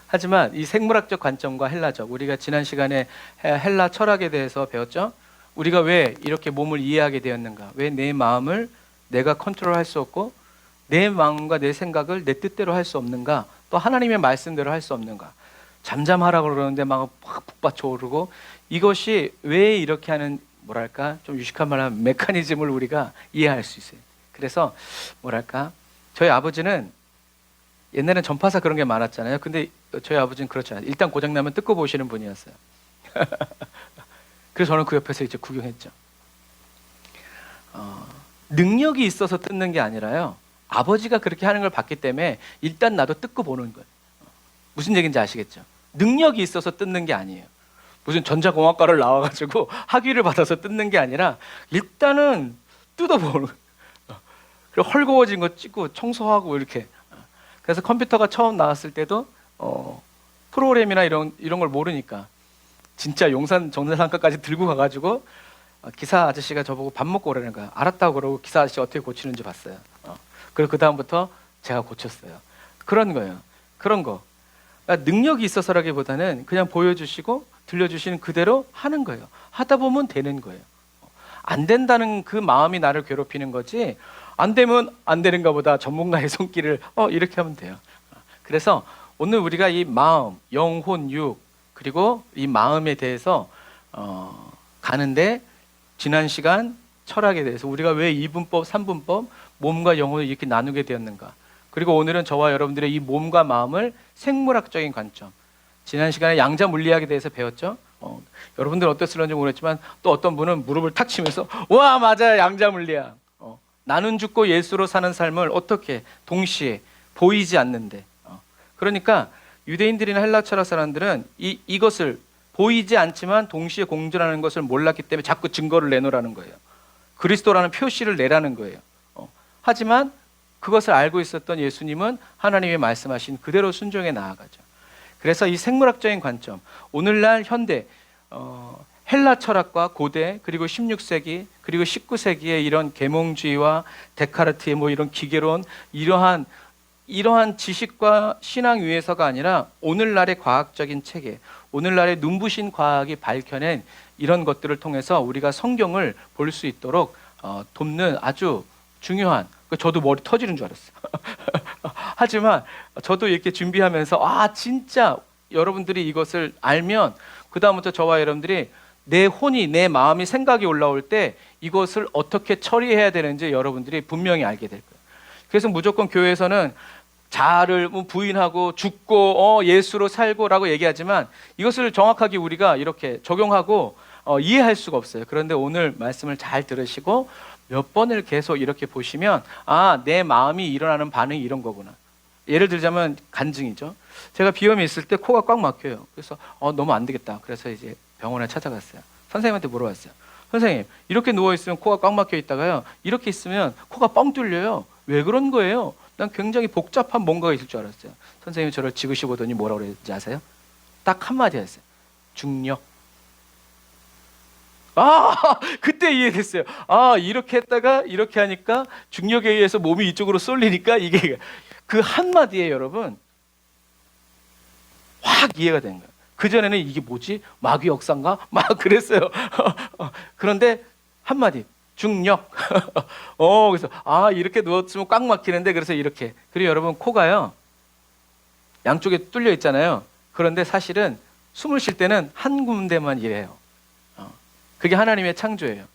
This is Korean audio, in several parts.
하지만 이 생물학적 관점과 헬라적, 우리가 지난 시간에 헬라 철학에 대해서 배웠죠. 우리가 왜 이렇게 몸을 이해하게 되었는가, 왜 내 마음을 내가 컨트롤할 수 없고 내 마음과 내 생각을 내 뜻대로 할 수 없는가, 또 하나님의 말씀대로 할 수 없는가. 잠잠하라고 그러는데 막 북받쳐 오르고, 이것이 왜 이렇게 하는, 뭐랄까 좀 유식한 말하면 메커니즘을 우리가 이해할 수 있어요. 그래서 뭐랄까, 저희 아버지는 옛날엔 전파사 그런 게 많았잖아요. 근데 저희 아버지는 그렇지 않아요. 일단 고장나면 뜯고 보시는 분이었어요. 그래서 저는 그 옆에서 이제 구경했죠. 능력이 있어서 뜯는 게 아니라요, 아버지가 그렇게 하는 걸 봤기 때문에 일단 나도 뜯고 보는 거예요. 무슨 얘기인지 아시겠죠? 능력이 있어서 뜯는 게 아니에요. 무슨 전자공학과를 나와가지고 학위를 받아서 뜯는 게 아니라 일단은 뜯어보는 거예요. 그리고 헐거워진 거 찍고 청소하고 이렇게. 그래서 컴퓨터가 처음 나왔을 때도 프로그램이나 이런 걸 모르니까 진짜 용산 정상가까지 들고 가가지고 기사 아저씨가 저보고 밥 먹고 오라는 거야. 알았다고 그러고 기사 아저씨 어떻게 고치는지 봤어요. 그리고 그 다음부터 제가 고쳤어요. 그런 거예요. 그런 거. 그러니까 능력이 있어서라기보다는 그냥 보여주시고 들려주시는 그대로 하는 거예요. 하다 보면 되는 거예요. 안 된다는 그 마음이 나를 괴롭히는 거지, 안 되면 안 되는가 보다 전문가의 손길을 이렇게 하면 돼요. 그래서 오늘 우리가 이 마음, 영혼, 육, 그리고 이 마음에 대해서 가는데, 지난 시간 철학에 대해서 우리가 왜 2분법, 3분법, 몸과 영혼을 이렇게 나누게 되었는가, 그리고 오늘은 저와 여러분들의 이 몸과 마음을 생물학적인 관점, 지난 시간에 양자 물리학에 대해서 배웠죠. 여러분들 어땠을런지 모르겠지만 또 어떤 분은 무릎을 탁 치면서 와 맞아요, 양자 물리학. 나는 죽고 예수로 사는 삶을 어떻게 동시에 보이지 않는데. 그러니까 유대인들이나 헬라 철학 사람들은 이것을 보이지 않지만 동시에 공존하는 것을 몰랐기 때문에 자꾸 증거를 내놓으라는 거예요. 그리스도라는 표시를 내라는 거예요. 하지만 그것을 알고 있었던 예수님은 하나님이 말씀하신 그대로 순종해 나아가죠. 그래서 이 생물학적인 관점, 오늘날 현대 헬라 철학과 고대, 그리고 16세기 그리고 19세기의 이런 계몽주의와 데카르트의 뭐 이런 기계론, 이러한 지식과 신앙 위에서가 아니라 오늘날의 과학적인 체계, 오늘날의 눈부신 과학이 밝혀낸 이런 것들을 통해서 우리가 성경을 볼 수 있도록 돕는 아주 중요한, 저도 머리 터지는 줄 알았어요. 하지만 저도 이렇게 준비하면서 진짜 여러분들이 이것을 알면 그 다음부터 저와 여러분들이 내 혼이, 내 마음이, 생각이 올라올 때 이것을 어떻게 처리해야 되는지 여러분들이 분명히 알게 될 거예요. 그래서 무조건 교회에서는 자아를 부인하고 죽고 예수로 살고라고 얘기하지만 이것을 정확하게 우리가 이렇게 적용하고 이해할 수가 없어요. 그런데 오늘 말씀을 잘 들으시고 몇 번을 계속 이렇게 보시면 내 마음이 일어나는 반응이 이런 거구나. 예를 들자면 간증이죠. 제가 비염이 있을 때 코가 꽉 막혀요. 그래서 너무 안 되겠다. 그래서 이제 병원에 찾아갔어요. 선생님한테 물어봤어요. 선생님, 이렇게 누워있으면 코가 꽉 막혀 있다가요, 이렇게 있으면 코가 뻥 뚫려요. 왜 그런 거예요? 난 굉장히 복잡한 뭔가가 있을 줄 알았어요. 선생님이 저를 지그시 보더니 뭐라고 그랬는지 아세요? 딱 한마디 했어요. 중력. 그때 이해됐어요. 이렇게 했다가 이렇게 하니까 중력에 의해서 몸이 이쪽으로 쏠리니까 이게 그 한마디에 여러분 확 이해가 된 거예요. 그전에는 이게 뭐지? 마귀 역사인가? 막 그랬어요. 그런데 한마디, 중력. 그래서 이렇게 누웠으면 꽉 막히는데, 그래서 이렇게. 그리고 여러분 코가요, 양쪽에 뚫려 있잖아요. 그런데 사실은 숨을 쉴 때는 한 군데만 일해요. 그게 하나님의 창조예요.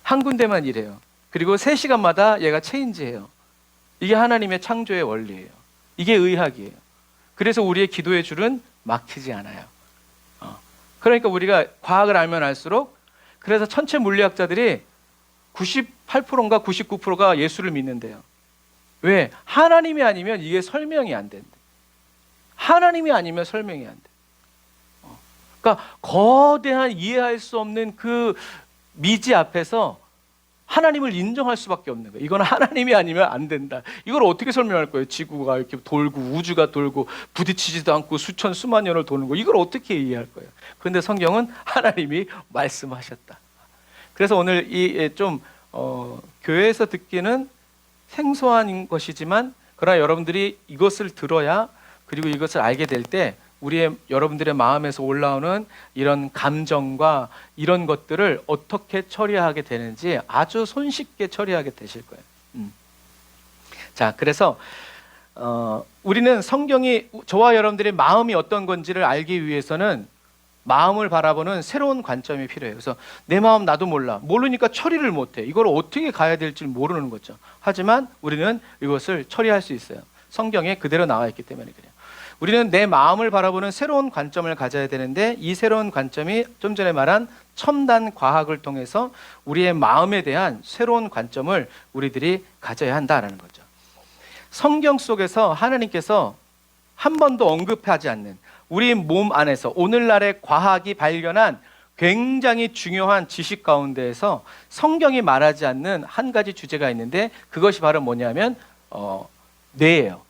한 군데만 일해요. 그리고 3시간마다 얘가 체인지해요. 이게 하나님의 창조의 원리예요. 이게 의학이에요. 그래서 우리의 기도의 줄은 막히지 않아요. 그러니까 우리가 과학을 알면 알수록, 그래서 천체 물리학자들이 98%인가 99%가 예수를 믿는데요. 왜? 하나님이 아니면 이게 설명이 안 된대. 하나님이 아니면 설명이 안 돼. 그러니까 거대한 이해할 수 없는 그 미지 앞에서 하나님을 인정할 수밖에 없는 거예요. 이건 하나님이 아니면 안 된다. 이걸 어떻게 설명할 거예요? 지구가 이렇게 돌고 우주가 돌고 부딪히지도 않고 수천 수만 년을 도는 거, 이걸 어떻게 이해할 거예요? 그런데 성경은 하나님이 말씀하셨다. 그래서 오늘 이 좀 교회에서 듣기는 생소한 것이지만, 그러나 여러분들이 이것을 들어야 그리고 이것을 알게 될 때 여러분들의 마음에서 올라오는 이런 감정과 이런 것들을 어떻게 처리하게 되는지 아주 손쉽게 처리하게 되실 거예요. 자, 그래서 우리는 성경이 저와 여러분들의 마음이 어떤 건지를 알기 위해서는 마음을 바라보는 새로운 관점이 필요해요. 그래서 내 마음 나도 몰라. 모르니까 처리를 못해. 이걸 어떻게 가야 될지 모르는 거죠. 하지만 우리는 이것을 처리할 수 있어요. 성경에 그대로 나와 있기 때문에 그래요. 우리는 내 마음을 바라보는 새로운 관점을 가져야 되는데 이 새로운 관점이 좀 전에 말한 첨단 과학을 통해서 우리의 마음에 대한 새로운 관점을 우리들이 가져야 한다라는 거죠. 성경 속에서 하나님께서 한 번도 언급하지 않는 우리 몸 안에서 오늘날의 과학이 발견한 굉장히 중요한 지식 가운데에서 성경이 말하지 않는 한 가지 주제가 있는데 그것이 바로 뭐냐면 뇌예요.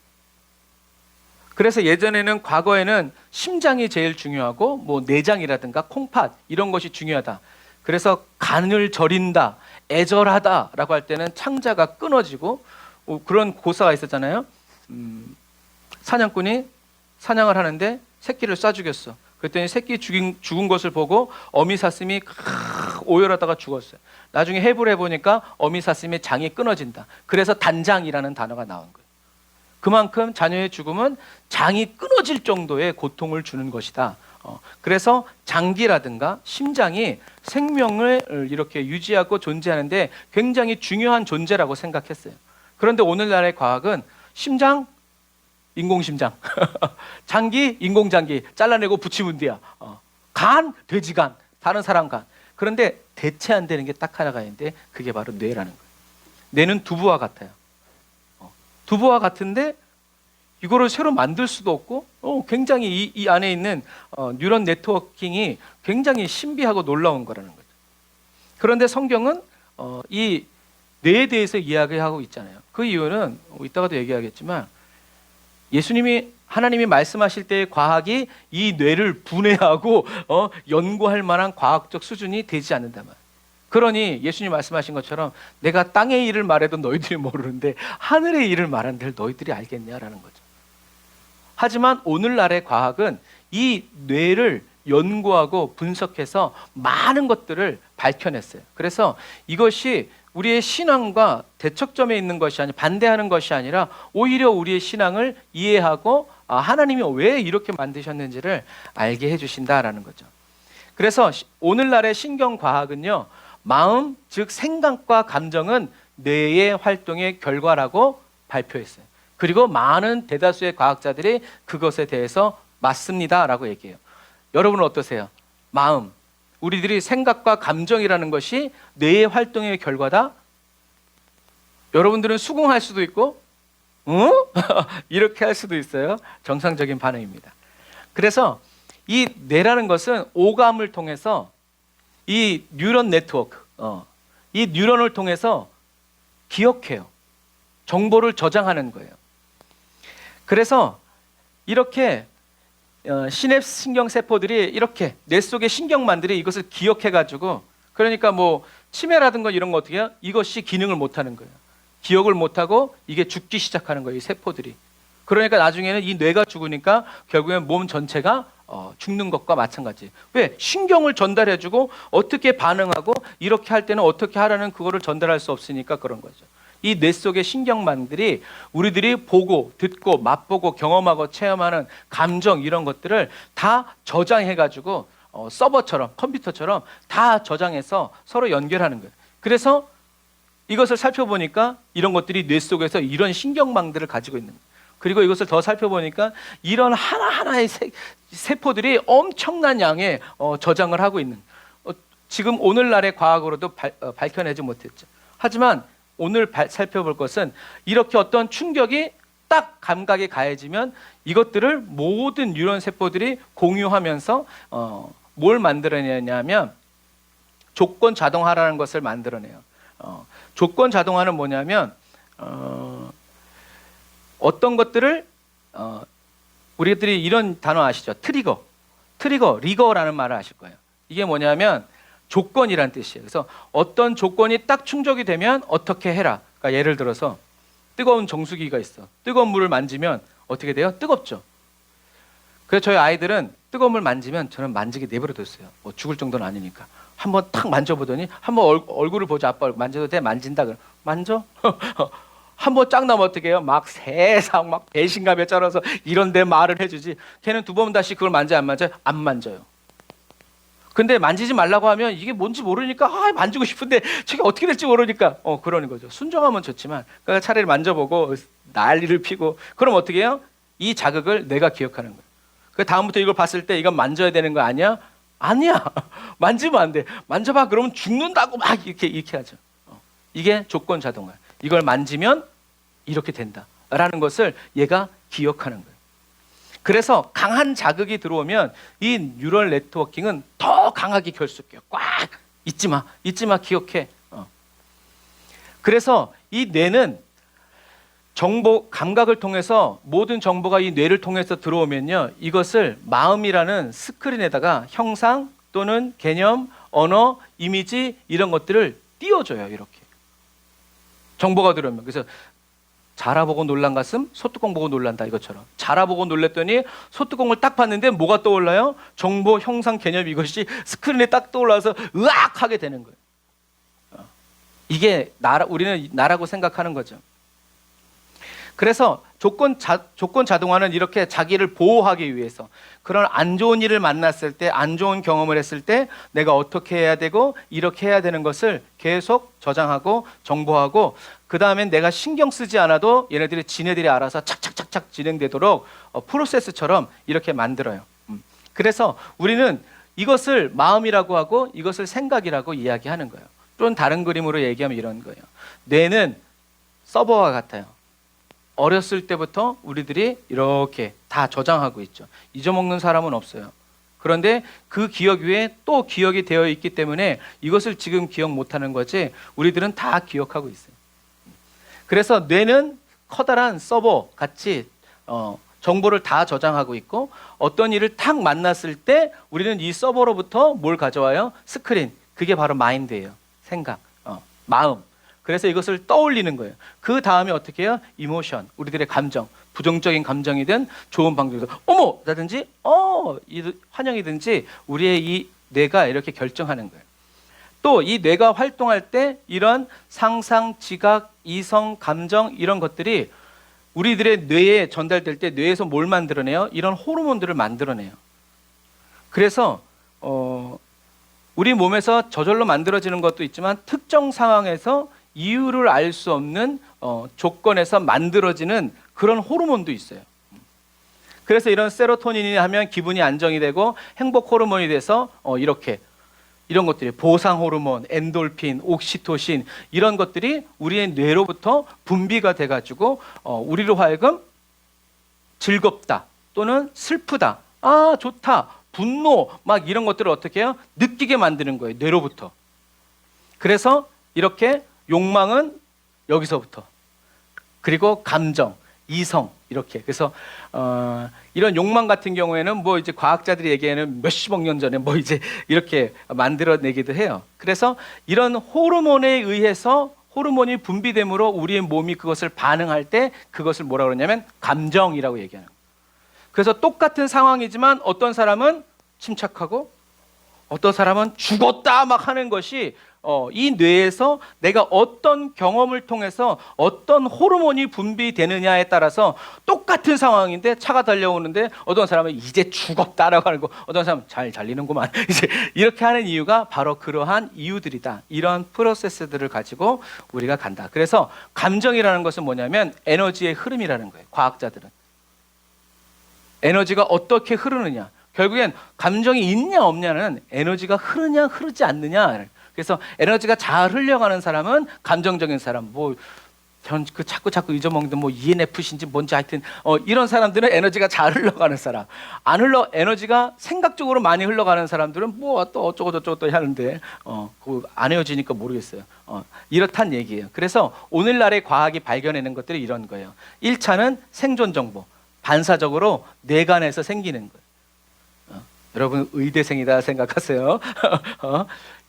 그래서 예전에는 과거에는 심장이 제일 중요하고 뭐 내장이라든가 콩팥 이런 것이 중요하다. 그래서 간을 절인다, 애절하다라고 할 때는 창자가 끊어지고 그런 고사가 있었잖아요. 사냥꾼이 사냥을 하는데 새끼를 쏴 죽였어. 그랬더니 새끼 죽은 것을 보고 어미사슴이 오열하다가 죽었어요. 나중에 해부를 해보니까 어미사슴의 장이 끊어진다. 그래서 단장이라는 단어가 나온 거예요. 그만큼 자녀의 죽음은 장이 끊어질 정도의 고통을 주는 것이다. 그래서 장기라든가 심장이 생명을 이렇게 유지하고 존재하는데 굉장히 중요한 존재라고 생각했어요. 그런데 오늘날의 과학은 심장, 인공심장, 장기, 인공장기 잘라내고 붙이면 돼야. 간, 돼지간, 다른 사람 간. 그런데 대체 안 되는 게 딱 하나가 있는데 그게 바로 뇌라는 거예요. 뇌는 두부와 같아요. 두부와 같은데 이거를 새로 만들 수도 없고 굉장히 이 안에 있는 뉴런 네트워킹이 굉장히 신비하고 놀라운 거라는 거죠. 그런데 성경은 이 뇌에 대해서 이야기하고 있잖아요. 그 이유는 이따가도 얘기하겠지만 하나님이 말씀하실 때의 과학이 이 뇌를 분해하고 연구할 만한 과학적 수준이 되지 않는단 말이에요. 그러니 예수님 말씀하신 것처럼 내가 땅의 일을 말해도 너희들이 모르는데 하늘의 일을 말하는데 너희들이 알겠냐라는 거죠. 하지만 오늘날의 과학은 이 뇌를 연구하고 분석해서 많은 것들을 밝혀냈어요. 그래서 이것이 우리의 신앙과 대척점에 있는 것이 아니라 반대하는 것이 아니라 오히려 우리의 신앙을 이해하고 하나님이 왜 이렇게 만드셨는지를 알게 해주신다라는 거죠. 그래서 오늘날의 신경과학은요, 마음, 즉 생각과 감정은 뇌의 활동의 결과라고 발표했어요. 그리고 많은 대다수의 과학자들이 그것에 대해서 맞습니다라고 얘기해요. 여러분은 어떠세요? 마음, 우리들이 생각과 감정이라는 것이 뇌의 활동의 결과다? 여러분들은 수긍할 수도 있고 이렇게 할 수도 있어요. 정상적인 반응입니다. 그래서 이 뇌라는 것은 오감을 통해서 이 뉴런 네트워크, 이 뉴런을 통해서 기억해요. 정보를 저장하는 거예요. 그래서 이렇게 시냅스 신경세포들이 이렇게 뇌 속의 신경만들이 이것을 기억해가지고, 그러니까 뭐 치매라든가 이런 거 어떻게 해요? 이것이 기능을 못하는 거예요. 기억을 못하고 이게 죽기 시작하는 거예요, 이 세포들이. 그러니까 나중에는 이 뇌가 죽으니까 결국엔 몸 전체가 죽는 것과 마찬가지. 왜? 신경을 전달해주고 어떻게 반응하고 이렇게 할 때는 어떻게 하라는 그거를 전달할 수 없으니까 그런 거죠. 이 뇌 속의 신경망들이 우리들이 보고 듣고 맛보고 경험하고 체험하는 감정 이런 것들을 다 저장해가지고 서버처럼 컴퓨터처럼 다 저장해서 서로 연결하는 거예요. 그래서 이것을 살펴보니까 이런 것들이 뇌 속에서 이런 신경망들을 가지고 있는 거예요. 그리고 이것을 더 살펴보니까 이런 하나하나의 세포들이 엄청난 양의 저장을 하고 있는, 지금 오늘날의 과학으로도 밝혀내지 못했죠. 하지만 오늘 살펴볼 것은 이렇게 어떤 충격이 딱 감각에 가해지면 이것들을 모든 뉴런 세포들이 공유하면서 뭘 만들어내냐면 조건 자동화라는 것을 만들어내요. 조건 자동화는 뭐냐면 어떤 것들을 우리들이 이런 단어 아시죠? 트리거, 리거라는 말을 아실 거예요. 이게 뭐냐면 조건이란 뜻이에요. 그래서 어떤 조건이 딱 충족이 되면 어떻게 해라. 그러니까 예를 들어서 뜨거운 정수기가 있어. 뜨거운 물을 만지면 어떻게 돼요? 뜨겁죠. 그래서 저희 아이들은 뜨거운 물 만지면 저는 만지게 내버려뒀어요. 뭐 죽을 정도는 아니니까. 한번 탁 만져보더니 한번 얼굴을 보자. 아빠 만져도 돼? 만진다. 그럼 만져? 한번 쫙 나면 어떻게 해요? 막 세상 막 배신감에 쩔어서 이런데 말을 해주지. 걔는 두 번 다시 그걸 만져 안 만져요? 안 만져요. 근데 만지지 말라고 하면 이게 뭔지 모르니까 만지고 싶은데 저게 어떻게 될지 모르니까 그러는 거죠. 순종하면 좋지만 그러니까 차라리 만져보고 난리를 피고 그럼 어떻게 해요? 이 자극을 내가 기억하는 거예요. 그 다음부터 이걸 봤을 때 이건 만져야 되는 거 아니야? 아니야. 만지면 안 돼. 만져봐. 그러면 죽는다고 막 이렇게 하죠. 이게 조건 자동화. 이걸 만지면 이렇게 된다라는 것을 얘가 기억하는 거예요. 그래서 강한 자극이 들어오면 이 뉴럴 네트워킹은 더 강하게 결속해요. 꽉 잊지 마, 기억해. 그래서 이 뇌는 정보 감각을 통해서 모든 정보가 이 뇌를 통해서 들어오면요, 이것을 마음이라는 스크린에다가 형상 또는 개념, 언어, 이미지 이런 것들을 띄워줘요. 이렇게 정보가 들어오면. 그래서 자라보고 놀란 가슴, 소뚜껑 보고 놀란다 이것처럼. 자라보고 놀랬더니 소뚜껑을 딱 봤는데 뭐가 떠올라요? 정보, 형상, 개념 이것이 스크린에 딱 떠올라서 으악 하게 되는 거예요. 이게 우리는 나라고 생각하는 거죠. 그래서 조건 자동화는 이렇게 자기를 보호하기 위해서 그런 안 좋은 일을 만났을 때, 안 좋은 경험을 했을 때 내가 어떻게 해야 되고 이렇게 해야 되는 것을 계속 저장하고 정보하고 그 다음엔 내가 신경 쓰지 않아도 얘네들이 지네들이 알아서 착착착착 진행되도록 프로세스처럼 이렇게 만들어요. 그래서 우리는 이것을 마음이라고 하고 이것을 생각이라고 이야기하는 거예요. 또는 다른 그림으로 얘기하면 이런 거예요. 뇌는 서버와 같아요. 어렸을 때부터 우리들이 이렇게 다 저장하고 있죠. 잊어먹는 사람은 없어요. 그런데 그 기억 위에 또 기억이 되어 있기 때문에 이것을 지금 기억 못하는 거지 우리들은 다 기억하고 있어요. 그래서 뇌는 커다란 서버 같이 정보를 다 저장하고 있고 어떤 일을 탁 만났을 때 우리는 이 서버로부터 뭘 가져와요? 스크린. 그게 바로 마인드예요. 생각, 마음. 그래서 이것을 떠올리는 거예요. 그 다음에 어떻게 해요? 이모션, 우리들의 감정, 부정적인 감정이든 좋은 방정이든 어머! 라든지 환영이든지 우리의 이 뇌가 이렇게 결정하는 거예요. 또 이 뇌가 활동할 때 이런 상상, 지각, 이성, 감정 이런 것들이 우리들의 뇌에 전달될 때 뇌에서 뭘 만들어내요? 이런 호르몬들을 만들어내요. 그래서 우리 몸에서 저절로 만들어지는 것도 있지만 특정 상황에서 이유를 알 수 없는 조건에서 만들어지는 그런 호르몬도 있어요. 그래서 이런 세로토닌이 하면 기분이 안정이 되고 행복 호르몬이 돼서 이런 것들이 보상 호르몬, 엔돌핀, 옥시토신 이런 것들이 우리의 뇌로부터 분비가 돼가지고 우리로 하여금 즐겁다 또는 슬프다, 좋다, 분노 막 이런 것들을 어떻게 해요? 느끼게 만드는 거예요. 뇌로부터. 그래서 이렇게 욕망은 여기서부터 그리고 감정, 이성 이렇게 그래서 이런 욕망 같은 경우에는 뭐 이제 과학자들이 얘기하는 몇십억 년 전에 뭐 이제 이렇게 만들어내기도 해요. 그래서 이런 호르몬에 의해서 호르몬이 분비됨으로 우리의 몸이 그것을 반응할 때 그것을 뭐라 그러냐면 감정이라고 얘기하는 거예요. 그래서 똑같은 상황이지만 어떤 사람은 침착하고 어떤 사람은 죽었다 막 하는 것이 이 뇌에서 내가 어떤 경험을 통해서 어떤 호르몬이 분비되느냐에 따라서 똑같은 상황인데 차가 달려오는데 어떤 사람은 이제 죽었다라고 하는 거 어떤 사람은 잘 달리는구만 이제 이렇게 하는 이유가 바로 그러한 이유들이다. 이런 프로세스들을 가지고 우리가 간다. 그래서 감정이라는 것은 뭐냐면 에너지의 흐름이라는 거예요. 과학자들은 에너지가 어떻게 흐르느냐 결국엔 감정이 있냐 없냐는 에너지가 흐르냐 흐르지 않느냐. 그래서 에너지가 잘 흘러가는 사람은 감정적인 사람, 자꾸 잊어먹는 ENFC인지 뭔지 하여튼 이런 사람들은 에너지가 잘 흘러가는 사람. 에너지가 생각적으로 많이 흘러가는 사람들은 또 어쩌고 저쩌고 또 하는데 안 헤어지니까 모르겠어요. 이렇단 얘기예요. 그래서 오늘날의 과학이 발견해낸 것들이 이런 거예요. 1차는 생존 정보, 반사적으로 뇌간에서 생기는 거예요. 여러분 의대생이다 생각하세요.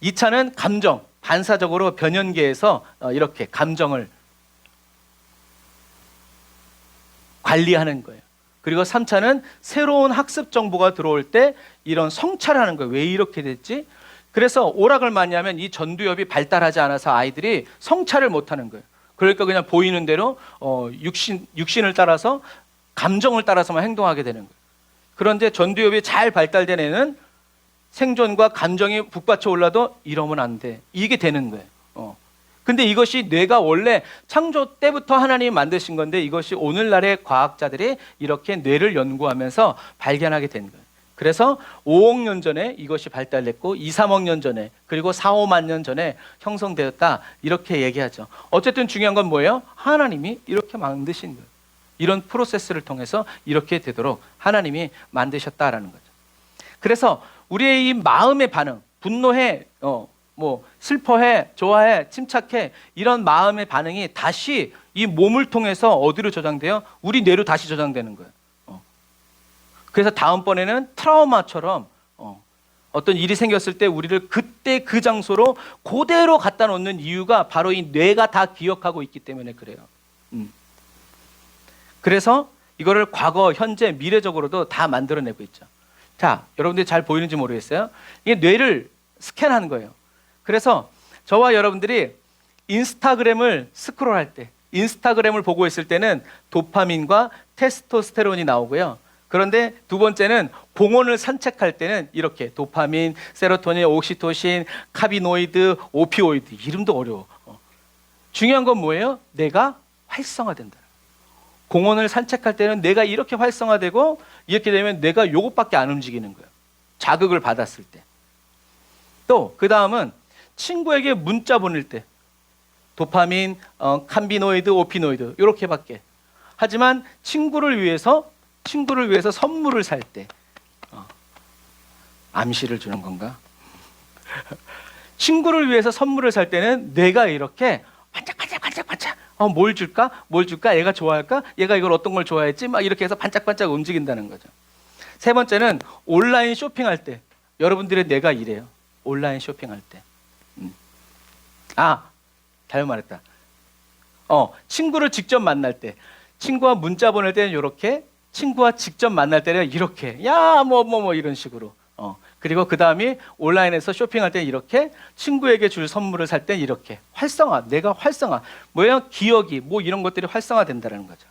2차는 감정, 반사적으로 변연계에서 이렇게 감정을 관리하는 거예요. 그리고 3차는 새로운 학습 정보가 들어올 때 이런 성찰하는 거예요. 왜 이렇게 됐지? 그래서 오락을 많이 하면 이 전두엽이 발달하지 않아서 아이들이 성찰을 못하는 거예요. 그러니까 그냥 보이는 대로 육신을 따라서 감정을 따라서만 행동하게 되는 거예요. 그런데 전두엽이 잘 발달된 애는 생존과 감정이 북받쳐 올라도 이러면 안 돼. 이게 되는 거예요. 근데 이것이 뇌가 원래 창조 때부터 하나님이 만드신 건데 이것이 오늘날의 과학자들이 이렇게 뇌를 연구하면서 발견하게 된 거예요. 그래서 5억 년 전에 이것이 발달했고 2, 3억 년 전에 그리고 4, 5만 년 전에 형성되었다 이렇게 얘기하죠. 어쨌든 중요한 건 뭐예요? 하나님이 이렇게 만드신 거예요. 이런 프로세스를 통해서 이렇게 되도록 하나님이 만드셨다라는 거죠. 그래서 우리의 이 마음의 반응, 분노해, 슬퍼해, 좋아해, 침착해 이런 마음의 반응이 다시 이 몸을 통해서 어디로 저장돼요? 우리 뇌로 다시 저장되는 거예요. 그래서 다음번에는 트라우마처럼 어떤 일이 생겼을 때 우리를 그때 그 장소로 그대로 갖다 놓는 이유가 바로 이 뇌가 다 기억하고 있기 때문에 그래요. 그래서 이거를 과거, 현재, 미래적으로도 다 만들어내고 있죠. 자, 여러분들이 잘 보이는지 모르겠어요. 이게 뇌를 스캔하는 거예요. 그래서 저와 여러분들이 인스타그램을 스크롤할 때, 인스타그램을 보고 있을 때는 도파민과 테스토스테론이 나오고요. 그런데 두 번째는 공원을 산책할 때는 이렇게 도파민, 세로토닌, 옥시토신, 카비노이드, 오피오이드 이름도 어려워. 중요한 건 뭐예요? 뇌가 활성화된다. 공원을 산책할 때는 뇌가 이렇게 활성화되고 이렇게 되면 뇌가 요것밖에 안 움직이는 거예요. 자극을 받았을 때. 또 그 다음은 친구에게 문자 보낼 때 도파민, 캄비노이드, 오피노이드 이렇게밖에. 하지만 친구를 위해서 선물을 살 때 암시를 주는 건가? 친구를 위해서 선물을 살 때는 뇌가 이렇게 반짝반짝 뭘 줄까? 얘가 좋아할까? 얘가 이걸 어떤 걸 좋아했지? 막 이렇게 해서 반짝반짝 움직인다는 거죠. 세 번째는 온라인 쇼핑할 때 여러분들의 뇌가 이래요. 온라인 쇼핑할 때. 잘못 말했다. 친구를 직접 만날 때 친구와 문자 보낼 때는 이렇게 친구와 직접 만날 때는 이렇게 야 뭐 이런 식으로 그리고 그 다음이 온라인에서 쇼핑할 때 이렇게 친구에게 줄 선물을 살 때 이렇게 활성화 뇌가 활성화 뭐예요? 기억이 뭐 이런 것들이 활성화된다는 거죠.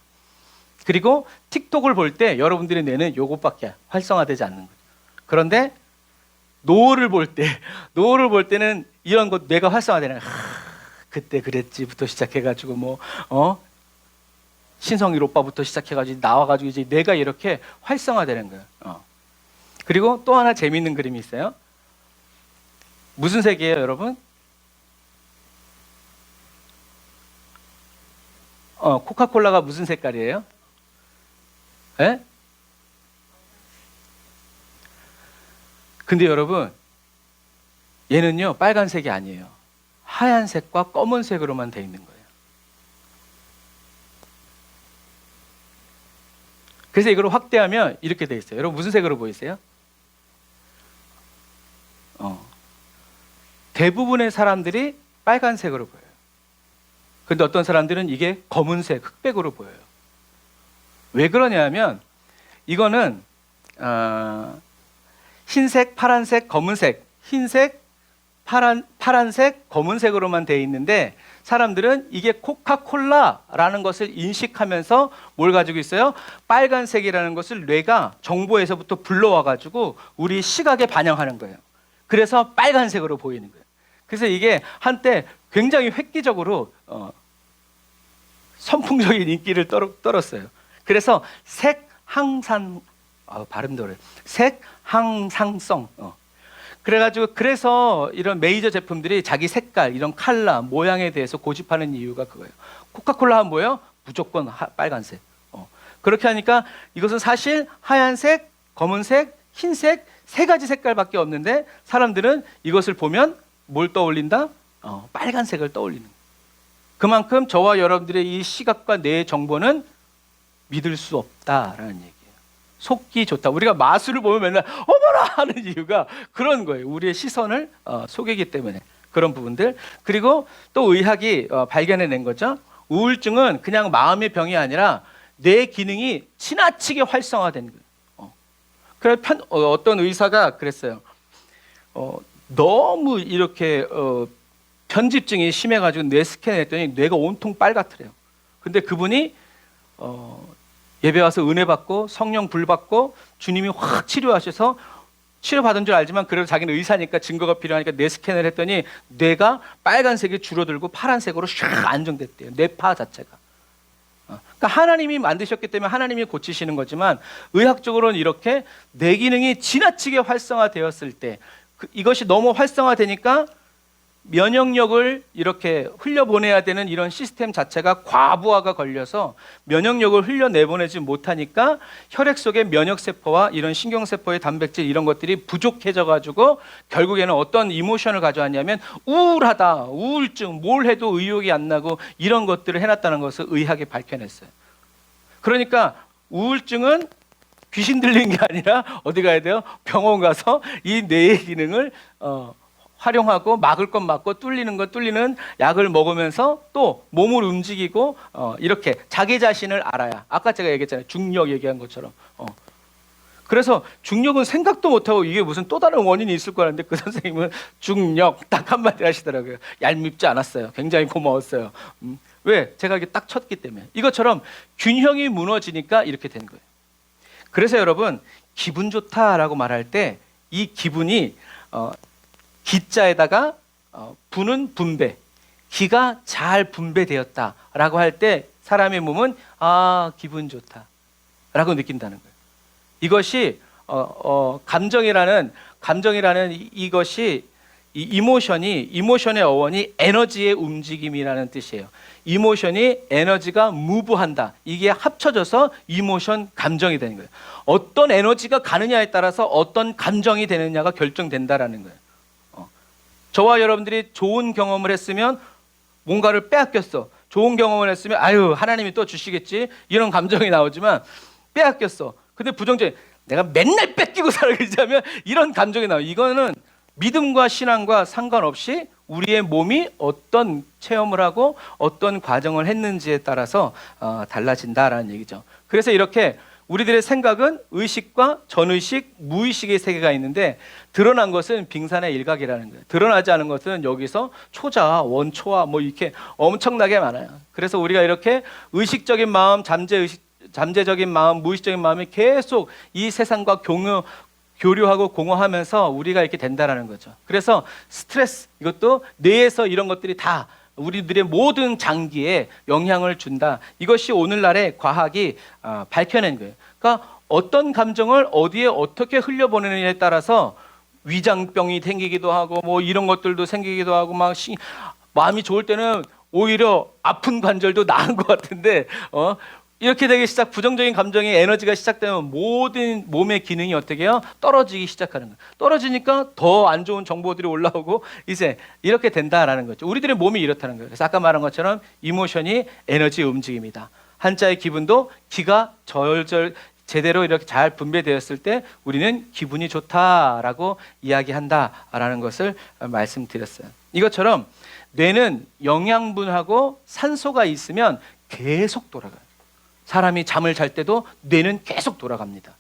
그리고 틱톡을 볼 때 여러분들의 뇌는 요것밖에 활성화되지 않는 거죠. 그런데 노을을 볼 때는 이런 것 뇌가 활성화되는 그때 그랬지부터 시작해가지고 신성일 오빠부터 시작해가지고 나와가지고 이제 뇌가 이렇게 활성화되는 거예요. 그리고 또 하나 재미있는 그림이 있어요. 무슨 색이에요, 여러분? 코카콜라가 무슨 색깔이에요? 예? 근데 여러분, 얘는요, 빨간색이 아니에요. 하얀색과 검은색으로만 돼 있는 거예요. 그래서 이걸 확대하면 이렇게 돼 있어요. 여러분 무슨 색으로 보이세요? 대부분의 사람들이 빨간색으로 보여요. 그런데 어떤 사람들은 이게 검은색, 흑백으로 보여요. 왜 그러냐면 이거는 흰색, 파란색, 검은색, 흰색, 파란색, 검은색으로만 돼 있는데 사람들은 이게 코카콜라라는 것을 인식하면서 뭘 가지고 있어요? 빨간색이라는 것을 뇌가 정보에서부터 불러와가지고 우리 시각에 반영하는 거예요. 그래서 빨간색으로 보이는 거예요. 그래서 이게 한때 굉장히 획기적으로 선풍적인 인기를 떨었어요. 그래서 색항상 발음도 어려워요. 색항상성. 그래서 이런 메이저 제품들이 자기 색깔, 이런 컬러, 모양에 대해서 고집하는 이유가 그거예요. 코카콜라는 뭐예요? 무조건 빨간색. 그렇게 하니까 이것은 사실 하얀색, 검은색, 흰색 세 가지 색깔밖에 없는데 사람들은 이것을 보면 뭘 떠올린다? 빨간색을 떠올리는 거예요. 그만큼 저와 여러분들의 이 시각과 뇌의 정보는 믿을 수 없다라는 얘기예요. 속기 좋다. 우리가 마술을 보면 맨날 어머나 하는 이유가 그런 거예요. 우리의 시선을 속이기 때문에 그런 부분들. 그리고 또 의학이 발견해낸 거죠. 우울증은 그냥 마음의 병이 아니라 뇌 기능이 지나치게 활성화된 거예요. 그래서 어떤 의사가 그랬어요. 너무 이렇게 편집증이 심해가지고 뇌 스캔을 했더니 뇌가 온통 빨갛더래요. 근데 그분이 예배 와서 은혜 받고 성령 불 받고 주님이 확 치료하셔서 치료받은 줄 알지만 그래도 자기는 의사니까 증거가 필요하니까 뇌 스캔을 했더니 뇌가 빨간색이 줄어들고 파란색으로 샥 안정됐대요. 뇌파 자체가. 그러니까 하나님이 만드셨기 때문에 하나님이 고치시는 거지만 의학적으로는 이렇게 뇌 기능이 지나치게 활성화되었을 때 이것이 너무 활성화되니까 면역력을 이렇게 흘려보내야 되는 이런 시스템 자체가 과부하가 걸려서 면역력을 흘려내보내지 못하니까 혈액 속의 면역세포와 이런 신경세포의 단백질 이런 것들이 부족해져 가지고 결국에는 어떤 이모션을 가져왔냐면 우울하다, 우울증, 뭘 해도 의욕이 안 나고 이런 것들을 해놨다는 것을 의학이 밝혀냈어요. 그러니까 우울증은 귀신 들린 게 아니라 어디 가야 돼요? 병원 가서 이 뇌의 기능을 활용하고 막을 건 막고 뚫리는 건 뚫리는 약을 먹으면서 또 몸을 움직이고 이렇게 자기 자신을 알아야 아까 제가 얘기했잖아요. 중력 얘기한 것처럼 그래서 중력은 생각도 못하고 이게 무슨 또 다른 원인이 있을 거라는데 그 선생님은 중력 딱 한마디 하시더라고요. 얄밉지 않았어요. 굉장히 고마웠어요. 왜? 제가 이게 딱 쳤기 때문에. 이것처럼 균형이 무너지니까 이렇게 된 거예요. 그래서 여러분 기분 좋다라고 말할 때 이 기분이 기자에다가 분은 분배, 기가 잘 분배되었다라고 할 때 사람의 몸은 기분 좋다라고 느낀다는 거예요. 이것이 감정이라는 이것이 이 이모션의 어원이 에너지의 움직임이라는 뜻이에요. 이모션이 에너지가 무브한다. 이게 합쳐져서 이모션 감정이 되는 거예요. 어떤 에너지가 가느냐에 따라서 어떤 감정이 되느냐가 결정된다라는 거예요. 저와 여러분들이 좋은 경험을 했으면 뭔가를 빼앗겼어. 좋은 경험을 했으면 아유 하나님이 또 주시겠지 이런 감정이 나오지만 빼앗겼어. 근데 부정적인 내가 맨날 뺏기고 살아가자면 이런 감정이 나와요. 이거는 믿음과 신앙과 상관없이 우리의 몸이 어떤 체험을 하고 어떤 과정을 했는지에 따라서 달라진다라는 얘기죠. 그래서 이렇게 우리들의 생각은 의식과 전의식, 무의식의 세계가 있는데 드러난 것은 빙산의 일각이라는 거예요. 드러나지 않은 것은 여기서 초자, 원초와 뭐 이렇게 엄청나게 많아요. 그래서 우리가 이렇게 의식적인 마음, 잠재적인 마음, 무의식적인 마음이 계속 이 세상과 교류하고 공허하면서 우리가 이렇게 된다라는 거죠. 그래서 스트레스 이것도 뇌에서 이런 것들이 다 우리들의 모든 장기에 영향을 준다. 이것이 오늘날의 과학이 밝혀낸 거예요. 그러니까 어떤 감정을 어디에 어떻게 흘려보내느냐에 따라서 위장병이 생기기도 하고 뭐 이런 것들도 생기기도 하고 막 마음이 좋을 때는 오히려 아픈 관절도 나은 것 같은데 이렇게 되기 부정적인 감정의 에너지가 시작되면 모든 몸의 기능이 어떻게 해요? 떨어지기 시작하는 거예요. 떨어지니까 더 안 좋은 정보들이 올라오고 이제 이렇게 된다라는 거죠. 우리들의 몸이 이렇다는 거예요. 그래서 아까 말한 것처럼 이모션이 에너지의 움직임이다. 한자의 기분도 기가 제대로 이렇게 잘 분배되었을 때 우리는 기분이 좋다라고 이야기한다라는 것을 말씀드렸어요. 이것처럼 뇌는 영양분하고 산소가 있으면 계속 돌아가요. 사람이 잠을 잘 때도 뇌는 계속 돌아갑니다.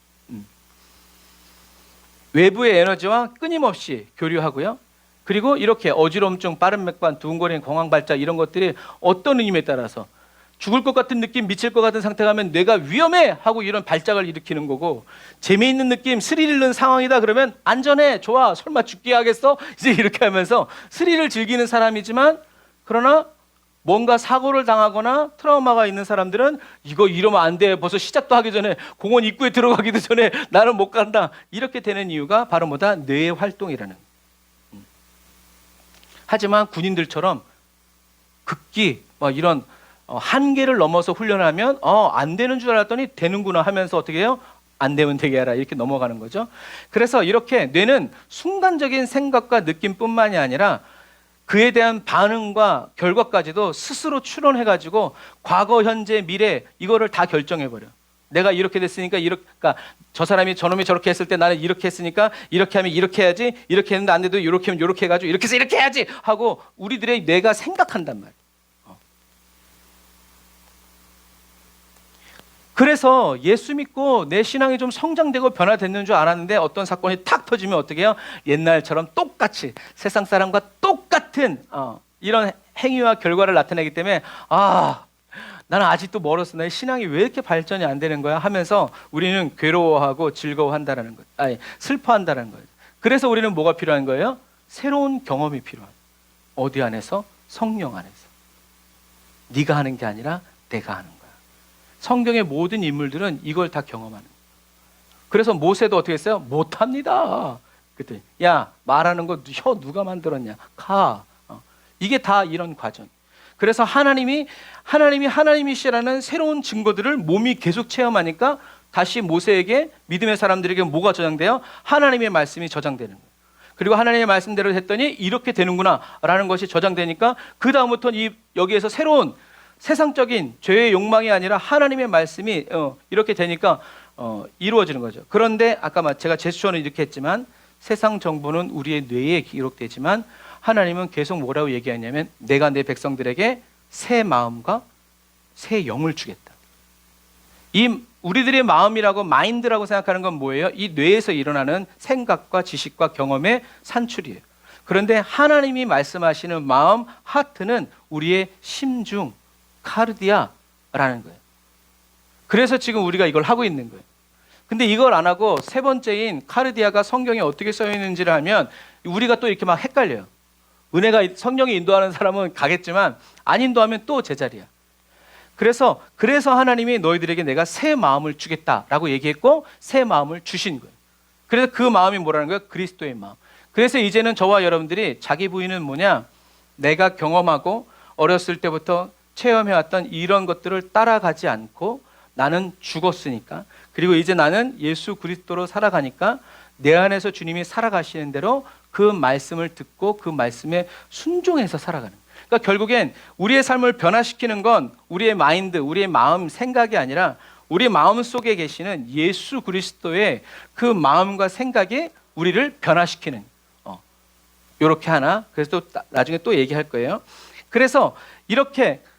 외부의 에너지와 끊임없이 교류하고요. 그리고 이렇게 어지럼증, 빠른 맥반, 두근거리는 공황발작 이런 것들이 어떤 의미에 따라서 죽을 것 같은 느낌, 미칠 것 같은 상태가 하면 뇌가 위험해 하고 이런 발작을 일으키는 거고 재미있는 느낌, 스릴 있는 상황이다 그러면 안전해, 좋아, 설마 죽게 하겠어? 이제 이렇게 하면서 스릴을 즐기는 사람이지만 그러나 뭔가 사고를 당하거나 트라우마가 있는 사람들은 이거 이러면 안 돼. 벌써 시작도 하기 전에 공원 입구에 들어가기도 전에 나는 못 간다. 이렇게 되는 이유가 바로 뭐다? 뇌의 활동이라는 거예요. 하지만 군인들처럼 극기 막 이런 한계를 넘어서 훈련하면 안 되는 줄 알았더니 되는구나 하면서 어떻게 해요? 안 되면 되게 하라 이렇게 넘어가는 거죠. 그래서 이렇게 뇌는 순간적인 생각과 느낌뿐만이 아니라 그에 대한 반응과 결과까지도 스스로 추론해가지고 과거, 현재, 미래 이거를 다 결정해버려. 내가 이렇게 됐으니까 그러니까 저놈이 저렇게 했을 때 나는 이렇게 했으니까 이렇게 하면 이렇게 해야지, 이렇게 했는데 안 돼도 이렇게 하면 이렇게 해가지고 이렇게 해서 이렇게 해야지 하고 우리들의 뇌가 생각한단 말이야. 그래서 예수 믿고 내 신앙이 좀 성장되고 변화됐는 줄 알았는데 어떤 사건이 탁 터지면 어떻게 해요? 옛날처럼 똑같이 세상 사람과 똑같은 이런 행위와 결과를 나타내기 때문에 나는 아직도 멀었어. 내 신앙이 왜 이렇게 발전이 안 되는 거야? 하면서 우리는 괴로워하고 즐거워한다는 것, 슬퍼한다는 거예요. 그래서 우리는 뭐가 필요한 거예요? 새로운 경험이 필요한. 어디 안에서? 성령 안에서. 네가 하는 게 아니라 내가 하는 거야. 성경의 모든 인물들은 이걸 다 경험하는 거예요. 그래서 모세도 어떻게 했어요? 못합니다. 그때 야, 말하는 거 혀 누가 만들었냐? 가. 이게 다 이런 과정. 그래서 하나님이시라는 새로운 증거들을 몸이 계속 체험하니까 다시 모세에게, 믿음의 사람들에게 뭐가 저장돼요? 하나님의 말씀이 저장되는 거예요. 그리고 하나님의 말씀대로 했더니 이렇게 되는구나 라는 것이 저장되니까 그 다음부터는 여기에서 새로운 세상적인 죄의 욕망이 아니라 하나님의 말씀이 이렇게 되니까 이루어지는 거죠. 그런데 아까 제가 제스처는 이렇게 했지만 세상 정보는 우리의 뇌에 기록되지만 하나님은 계속 뭐라고 얘기하냐면 내가 내 백성들에게 새 마음과 새 영을 주겠다. 이 우리들의 마음이라고 마인드라고 생각하는 건 뭐예요? 이 뇌에서 일어나는 생각과 지식과 경험의 산출이에요. 그런데 하나님이 말씀하시는 마음, 하트는 우리의 심중, 카르디아라는 거예요. 그래서 지금 우리가 이걸 하고 있는 거예요. 근데 이걸 안 하고 세 번째인 카르디아가 성경에 어떻게 써 있는지를 하면 우리가 또 이렇게 막 헷갈려요. 은혜가 성령이 인도하는 사람은 가겠지만 안 인도하면 또 제자리야. 그래서 하나님이 너희들에게 내가 새 마음을 주겠다라고 얘기했고 새 마음을 주신 거예요. 그래서 그 마음이 뭐라는 거예요? 그리스도의 마음. 그래서 이제는 저와 여러분들이 자기 부인은 뭐냐? 내가 경험하고 어렸을 때부터 체험해왔던 이런 것들을 따라가지 않고 나는 죽었으니까, 그리고 이제 나는 예수 그리스도로 살아가니까 내 안에서 주님이 살아가시는 대로 그 말씀을 듣고 그 말씀에 순종해서 살아가는 거예요. 그러니까 결국엔 우리의 삶을 변화시키는 건 우리의 마인드, 우리의 마음, 생각이 아니라 우리 마음 속에 계시는 예수 그리스도의 그 마음과 생각이 우리를 변화시키는 이렇게 하나. 그래서 또 나중에 또 얘기할 거예요. 그래서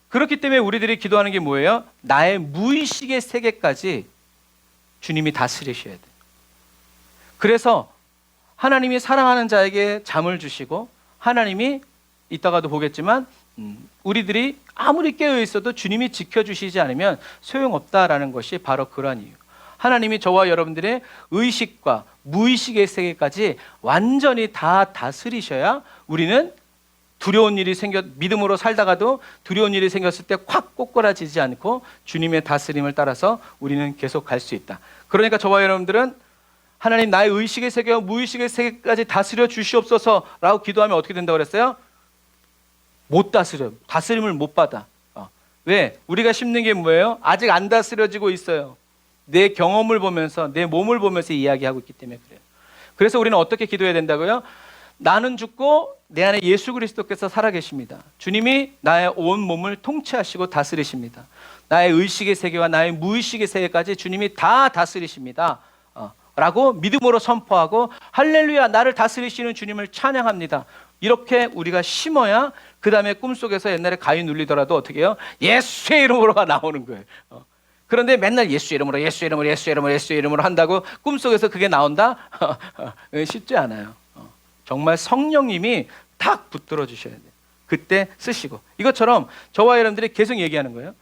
그렇기 때문에 우리들이 기도하는 게 뭐예요? 나의 무의식의 세계까지 주님이 다스리셔야 돼요. 그래서 하나님이 사랑하는 자에게 잠을 주시고 하나님이 이따가도 보겠지만 우리들이 아무리 깨어 있어도 주님이 지켜주시지 않으면 소용없다라는 것이 바로 그런 이유. 하나님이 저와 여러분들의 의식과 무의식의 세계까지 완전히 다 다스리셔야 우리는 두려운 일이 믿음으로 살다가도 두려운 일이 생겼을 때 확 꼬꾸라지지 않고 주님의 다스림을 따라서 우리는 계속 갈 수 있다. 그러니까 저와 여러분들은 하나님 나의 의식의 세계와 무의식의 세계까지 다스려 주시옵소서라고 기도하면 어떻게 된다고 그랬어요? 못 다스려. 다스림을 못 받아. 왜? 우리가 심는 게 뭐예요? 아직 안 다스려지고 있어요. 내 경험을 보면서 내 몸을 보면서 이야기하고 있기 때문에 그래요. 그래서 우리는 어떻게 기도해야 된다고요? 나는 죽고 내 안에 예수 그리스도께서 살아계십니다. 주님이 나의 온 몸을 통치하시고 다스리십니다. 나의 의식의 세계와 나의 무의식의 세계까지 주님이 다 다스리십니다. 라고 믿음으로 선포하고 할렐루야, 나를 다스리시는 주님을 찬양합니다. 이렇게 우리가 심어야 그 다음에 꿈속에서 옛날에 가위 눌리더라도 어떻게 해요? 예수의 이름으로가 나오는 거예요. 그런데 맨날 예수의 이름으로 예수의 이름으로 예수의 이름으로 예수의 이름으로 한다고 꿈속에서 그게 나온다? 쉽지 않아요. 정말 성령님이 딱 붙들어 주셔야 돼요. 그때 쓰시고. 이것처럼 저와 여러분들이 계속 얘기하는 거예요.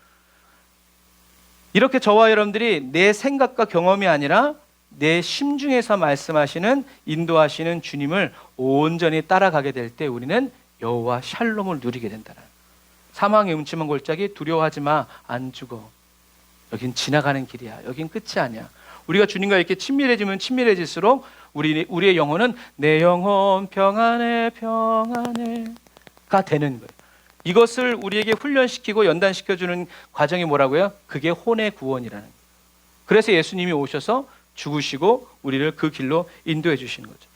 이렇게 저와 여러분들이 내 생각과 경험이 아니라 내 심중에서 말씀하시는 인도하시는 주님을 온전히 따라가게 될 때 우리는 여호와 샬롬을 누리게 된다는. 사망의 음침한 골짜기 두려워하지 마, 안 죽어. 여긴 지나가는 길이야. 여긴 끝이 아니야. 우리가 주님과 이렇게 친밀해지면 친밀해질수록 우리의 영혼은 내 영혼 평안해 평안해가 되는 거예요. 이것을 우리에게 훈련시키고 연단시켜주는 과정이 뭐라고요? 그게 혼의 구원이라는 거예요. 그래서 예수님이 오셔서 죽으시고 우리를 그 길로 인도해 주시는 거죠.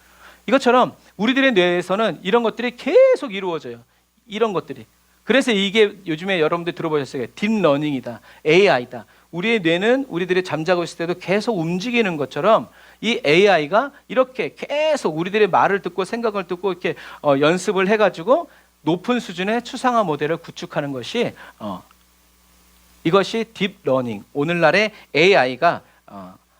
이것처럼 우리들의 뇌에서는 이런 것들이 계속 이루어져요. 이런 것들이. 그래서 이게 요즘에 여러분들 들어보셨어요. 딥러닝이다. AI다. 우리의 뇌는 우리들이 잠자고 있을 때도 계속 움직이는 것처럼 이 AI가 이렇게 계속 우리들의 말을 듣고 생각을 듣고 이렇게 연습을 해가지고 높은 수준의 추상화 모델을 구축하는 것이 이것이 딥러닝, 오늘날의 AI가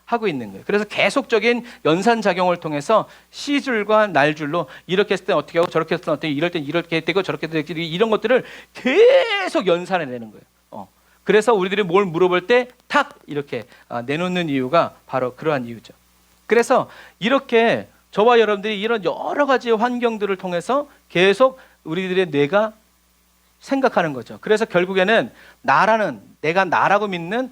하고 있는 거예요. 그래서 계속적인 연산작용을 통해서 C줄과 날줄로 이렇게 했을 때 어떻게 하고 저렇게 했을 때 어떻게, 이럴 때 이렇게 되고 저렇게 되고 이런 것들을 계속 연산해내는 거예요. 그래서 우리들이 뭘 물어볼 때 탁 이렇게 내놓는 이유가 바로 그러한 이유죠. 그래서 이렇게 저와 여러분들이 이런 여러 가지 환경들을 통해서 계속 우리들의 뇌가 생각하는 거죠. 그래서 결국에는 내가 나라고 믿는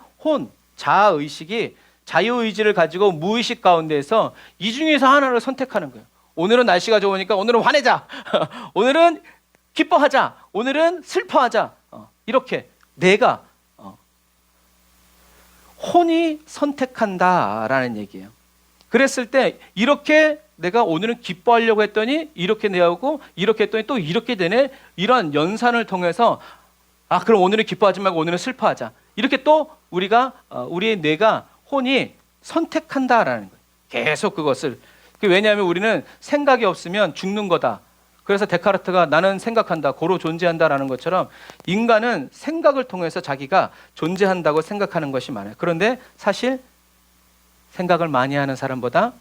자아의식이 자유의지를 가지고 무의식 가운데에서 이 중에서 하나를 선택하는 거예요. 오늘은 날씨가 좋으니까 오늘은 화내자. 오늘은 기뻐하자. 오늘은 슬퍼하자. 이렇게 내가 혼이 선택한다라는 얘기예요. 그랬을 때 이렇게 내가 오늘은 기뻐하려고 했더니 이렇게 내하고 이렇게 했더니 또 이렇게 되네. 이런 연산을 통해서 그럼 오늘은 기뻐하지 말고 오늘은 슬퍼하자. 이렇게 또 우리의 뇌가 혼이 선택한다라는 거예요. 계속 그것을. 왜냐하면 우리는 생각이 없으면 죽는 거다. 그래서 데카르트가 나는 생각한다, 고로 존재한다라는 것처럼 인간은 생각을 통해서 자기가 존재한다고 생각하는 것이 많아요. 그런데 사실 생각을 많이 하는 사람보다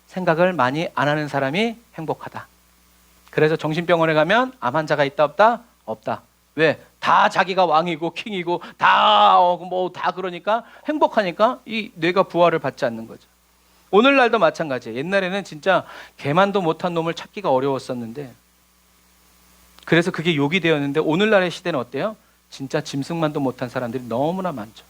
생각을 많이 안 하는 사람이 행복하다. 그래서 정신병원에 가면 암 환자가 있다 없다? 없다. 왜? 다 자기가 왕이고 킹이고 다 그러니까 행복하니까 이 뇌가 부활을 받지 않는 거죠. 오늘날도 마찬가지예요. 옛날에는 진짜 개만도 못한 놈을 찾기가 어려웠었는데 그래서 그게 욕이 되었는데 오늘날의 시대는 어때요? 진짜 짐승만도 못한 사람들이 너무나 많죠.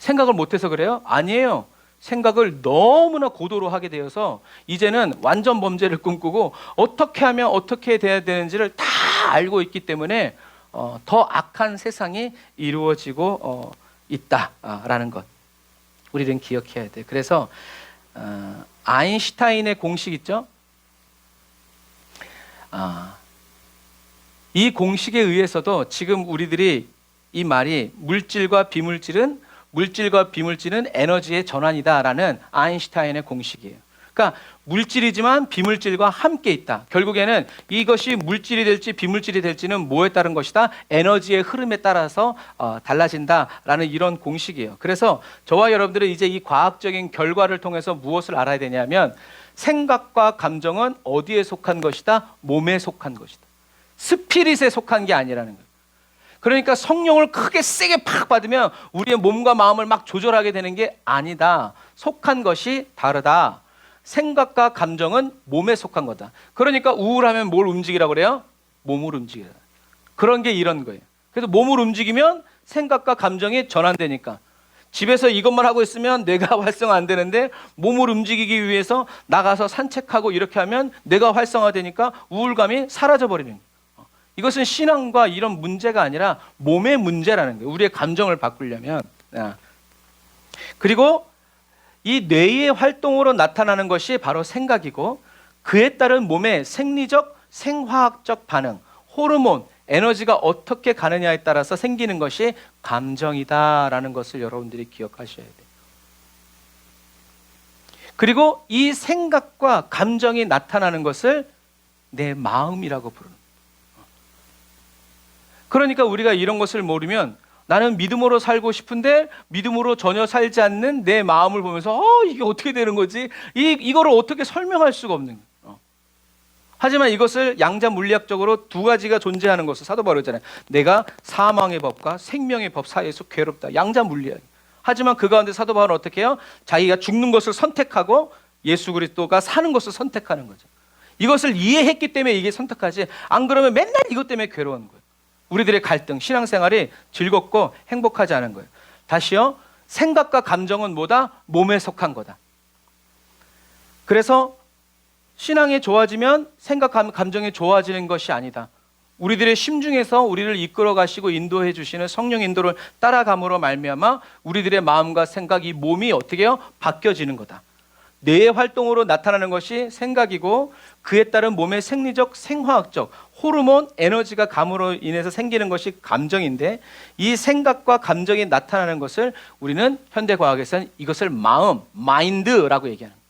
생각을 못해서 그래요? 아니에요. 생각을 너무나 고도로 하게 되어서 이제는 완전 범죄를 꿈꾸고 어떻게 하면 어떻게 돼야 되는지를 다 알고 있기 때문에 더 악한 세상이 이루어지고 있다라는 것 우리는 기억해야 돼. 그래서 아인슈타인의 공식 있죠? 이 공식에 의해서도 지금 우리들이 이 말이 물질과 비물질은 에너지의 전환이다라는 아인슈타인의 공식이에요. 그러니까 물질이지만 비물질과 함께 있다. 결국에는 이것이 물질이 될지 비물질이 될지는 뭐에 따른 것이다? 에너지의 흐름에 따라서 달라진다라는 이런 공식이에요. 그래서 저와 여러분들은 이제 이 과학적인 결과를 통해서 무엇을 알아야 되냐면 생각과 감정은 어디에 속한 것이다? 몸에 속한 것이다. 스피릿에 속한 게 아니라는 거예요. 그러니까 성령을 크게 세게 팍 받으면 우리의 몸과 마음을 막 조절하게 되는 게 아니다. 속한 것이 다르다. 생각과 감정은 몸에 속한 거다. 그러니까 우울하면 뭘 움직이라고 그래요? 몸을 움직이라. 그런 게 이런 거예요. 그래서 몸을 움직이면 생각과 감정이 전환되니까 집에서 이것만 하고 있으면 뇌가 활성화 안 되는데 몸을 움직이기 위해서 나가서 산책하고 이렇게 하면 뇌가 활성화되니까 우울감이 사라져버리는 거예요. 이것은 신앙과 이런 문제가 아니라 몸의 문제라는 거예요. 우리의 감정을 바꾸려면. 그리고 이 뇌의 활동으로 나타나는 것이 바로 생각이고 그에 따른 몸의 생리적, 생화학적 반응, 호르몬, 에너지가 어떻게 가느냐에 따라서 생기는 것이 감정이다라는 것을 여러분들이 기억하셔야 돼요. 그리고 이 생각과 감정이 나타나는 것을 내 마음이라고 부르는 거예요. 그러니까 우리가 이런 것을 모르면 나는 믿음으로 살고 싶은데 믿음으로 전혀 살지 않는 내 마음을 보면서 이게 어떻게 되는 거지? 이거를 어떻게 설명할 수가 없는 거예요. 하지만 이것을 양자 물리학적으로 두 가지가 존재하는 것을 사도 바울이 그러잖아요. 내가 사망의 법과 생명의 법 사이에서 괴롭다. 양자 물리학. 하지만 그 가운데 사도 바울은 어떻게 해요? 자기가 죽는 것을 선택하고 예수 그리스도가 사는 것을 선택하는 거죠. 이것을 이해했기 때문에 이게 선택하지 안 그러면 맨날 이것 때문에 괴로운 거예요. 우리들의 갈등, 신앙생활이 즐겁고 행복하지 않은 거예요. 다시요. 생각과 감정은 뭐다? 몸에 속한 거다. 그래서 신앙이 좋아지면 생각, 감정이 좋아지는 것이 아니다. 우리들의 심중에서 우리를 이끌어 가시고 인도해 주시는 성령 인도를 따라감으로 말미암아 우리들의 마음과 생각, 이 몸이 어떻게 해요? 바뀌어지는 거다. 뇌의 활동으로 나타나는 것이 생각이고 그에 따른 몸의 생리적, 생화학적, 호르몬, 에너지가 감으로 인해서 생기는 것이 감정인데 이 생각과 감정이 나타나는 것을 우리는 현대과학에서는 이것을 마음, 마인드라고 얘기하는 거예요.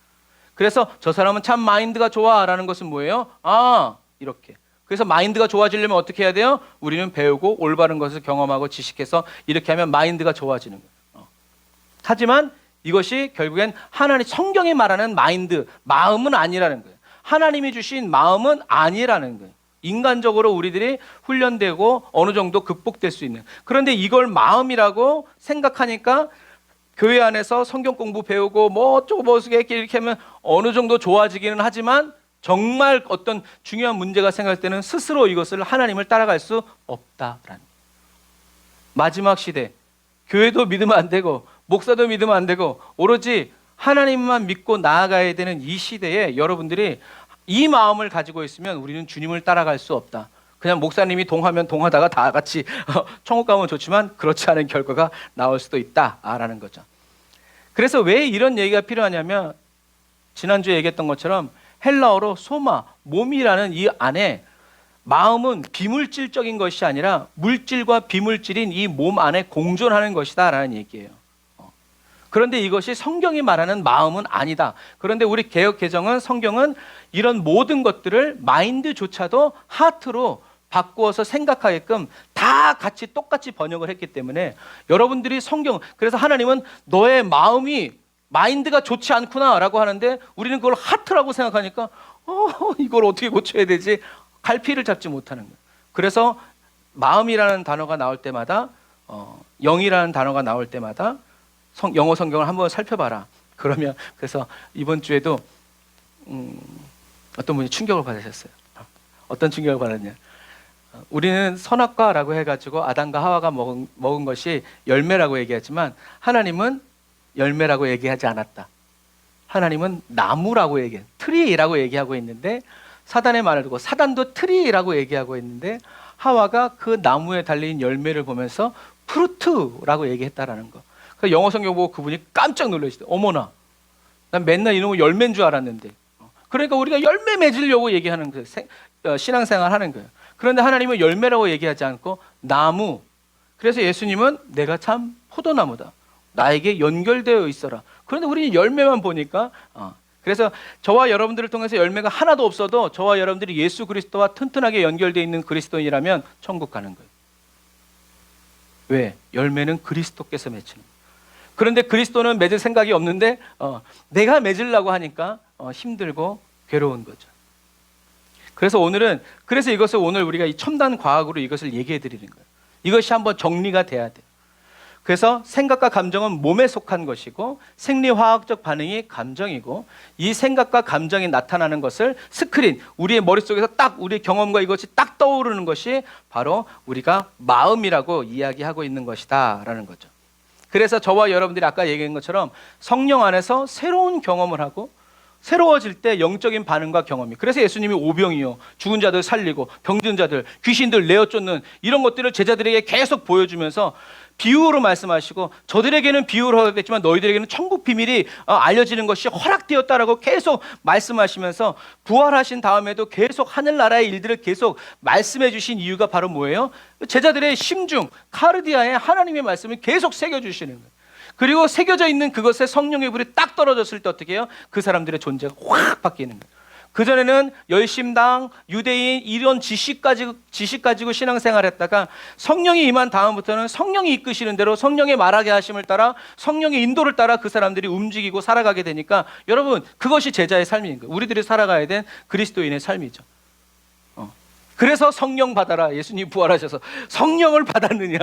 그래서 저 사람은 참 마인드가 좋아라는 것은 뭐예요? 이렇게. 그래서 마인드가 좋아지려면 어떻게 해야 돼요? 우리는 배우고 올바른 것을 경험하고 지식해서 이렇게 하면 마인드가 좋아지는 거예요. 하지만 이것이 결국엔 하나님 성경이 말하는 마인드, 마음은 아니라는 거예요. 하나님이 주신 마음은 아니라는 거예요. 인간적으로 우리들이 훈련되고 어느 정도 극복될 수 있는. 그런데 이걸 마음이라고 생각하니까 교회 안에서 성경 공부 배우고 뭐 어쩌고 뭐 이렇게 하면 어느 정도 좋아지기는 하지만 정말 어떤 중요한 문제가 생길 때는 스스로 이것을 하나님을 따라갈 수 없다라는. 마지막 시대, 교회도 믿으면 안 되고 목사도 믿으면 안 되고 오로지 하나님만 믿고 나아가야 되는 이 시대에 여러분들이 이 마음을 가지고 있으면 우리는 주님을 따라갈 수 없다. 그냥 목사님이 동하면 동하다가 다 같이 천국 가면 좋지만 그렇지 않은 결과가 나올 수도 있다라는 거죠. 그래서 왜 이런 얘기가 필요하냐면 지난주에 얘기했던 것처럼 헬라어로 소마, 몸이라는 이 안에 마음은 비물질적인 것이 아니라 물질과 비물질인 이 몸 안에 공존하는 것이다 라는 얘기예요. 그런데 이것이 성경이 말하는 마음은 아니다. 그런데 우리 개역 개정은 성경은 이런 모든 것들을 마인드조차도 하트로 바꾸어서 생각하게끔 다 같이 똑같이 번역을 했기 때문에 여러분들이 성경, 그래서 하나님은 너의 마음이 마인드가 좋지 않구나 라고 하는데 우리는 그걸 하트라고 생각하니까 이걸 어떻게 고쳐야 되지? 갈피를 잡지 못하는 거예요. 그래서 마음이라는 단어가 나올 때마다 영이라는 단어가 나올 때마다 영어 성경을 한번 살펴봐라. 그러면 그래서 이번 주에도 어떤 분이 충격을 받으셨어요. 어떤 충격을 받았냐? 우리는 선악과라고 해가지고 아담과 하와가 먹은 것이 열매라고 얘기하지만 하나님은 열매라고 얘기하지 않았다. 하나님은 나무라고 트리라고 얘기하고 있는데 사단의 말을 듣고 사단도 트리라고 얘기하고 있는데 하와가 그 나무에 달린 열매를 보면서 프루트라고 얘기했다라는 거. 그래서 영어 성경 보고 그분이 깜짝 놀라시대. 어머나, 난 맨날 이놈의 열매인 줄 알았는데. 그러니까 우리가 열매 맺으려고 얘기하는 거예요. 신앙생활 하는 거예요. 그런데 하나님은 열매라고 얘기하지 않고 나무. 그래서 예수님은 내가 참 포도나무다. 나에게 연결되어 있어라. 그런데 우리는 열매만 보니까 그래서 저와 여러분들을 통해서 열매가 하나도 없어도 저와 여러분들이 예수 그리스도와 튼튼하게 연결되어 있는 그리스도인이라면 천국 가는 거예요. 왜? 열매는 그리스도께서 맺히는 거예요. 그런데 그리스도는 맺을 생각이 없는데 내가 맺으려고 하니까 힘들고 괴로운 거죠. 그래서 이것을 오늘 우리가 이 첨단 과학으로 이것을 얘기해 드리는 거예요. 이것이 한번 정리가 돼야 돼요. 그래서 생각과 감정은 몸에 속한 것이고 생리화학적 반응이 감정이고 이 생각과 감정이 나타나는 것을 스크린, 우리의 머릿속에서 딱 우리의 경험과 이것이 딱 떠오르는 것이 바로 우리가 마음이라고 이야기하고 있는 것이다 라는 거죠. 그래서 저와 여러분들이 아까 얘기한 것처럼 성령 안에서 새로운 경험을 하고 새로워질 때 영적인 반응과 경험이. 그래서 예수님이 오병이요, 죽은 자들 살리고 병든 자들, 귀신들 내어 쫓는 이런 것들을 제자들에게 계속 보여주면서 비유로 말씀하시고 저들에게는 비유로 하겠지만 너희들에게는 천국 비밀이 알려지는 것이 허락되었다라고 계속 말씀하시면서 부활하신 다음에도 계속 하늘나라의 일들을 계속 말씀해 주신 이유가 바로 뭐예요? 제자들의 심중, 카르디아에 하나님의 말씀을 계속 새겨주시는 거예요. 그리고 새겨져 있는 그것에 성령의 불이 딱 떨어졌을 때 어떻게 해요? 그 사람들의 존재가 확 바뀌는 거예요. 그전에는 열심당, 유대인 이런 지식 가지고 신앙생활 했다가 성령이 임한 다음부터는 성령이 이끄시는 대로 성령의 말하게 하심을 따라 성령의 인도를 따라 그 사람들이 움직이고 살아가게 되니까 여러분 그것이 제자의 삶인 거예요. 우리들이 살아가야 된 그리스도인의 삶이죠. 그래서 성령 받아라. 예수님이 부활하셔서 성령을 받았느냐